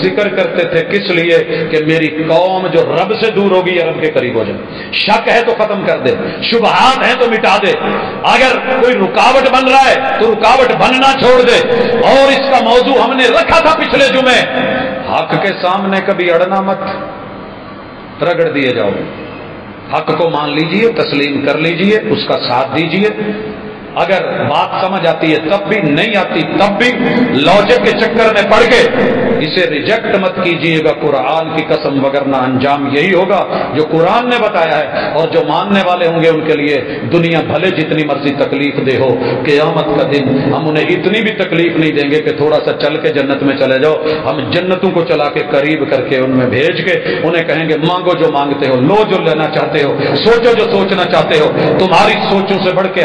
ذکر کرتے تھے. کس لیے؟ کہ میری قوم جو رب سے دور ہوگی یا رب کے قریب ہو جائے. شک ہے تو ختم کر دے، شبہات ہیں تو مٹا دے، اگر کوئی رکاوٹ بن رہا ہے تو رکاوٹ بننا چھوڑ دے. اور اس کا موضوع ہم نے رکھا تھا پچھلے جمعے، حق کے سامنے کبھی اڑنا مت، رگڑ دیے جاؤ. حق کو مان لیجئے، تسلیم کر لیجئے، اس کا ساتھ دیجئے. اگر بات سمجھ آتی ہے تب بھی، نہیں آتی تب بھی، لاجک کے چکر میں پڑ کے اسے ریجیکٹ مت کیجیے گا قرآن کی قسم، وگرنہ انجام یہی ہوگا جو قرآن نے بتایا ہے. اور جو ماننے والے ہوں گے ان کے لیے دنیا بھلے جتنی مرضی تکلیف دے ہو، قیامت کا دن ہم انہیں اتنی بھی تکلیف نہیں دیں گے کہ تھوڑا سا چل کے جنت میں چلے جاؤ. ہم جنتوں کو چلا کے قریب کر کے ان میں بھیج کے انہیں کہیں گے مانگو جو مانگتے ہو، لو جو لینا چاہتے ہو، سوچو جو سوچنا چاہتے ہو. تمہاری سوچوں سے بڑھ کے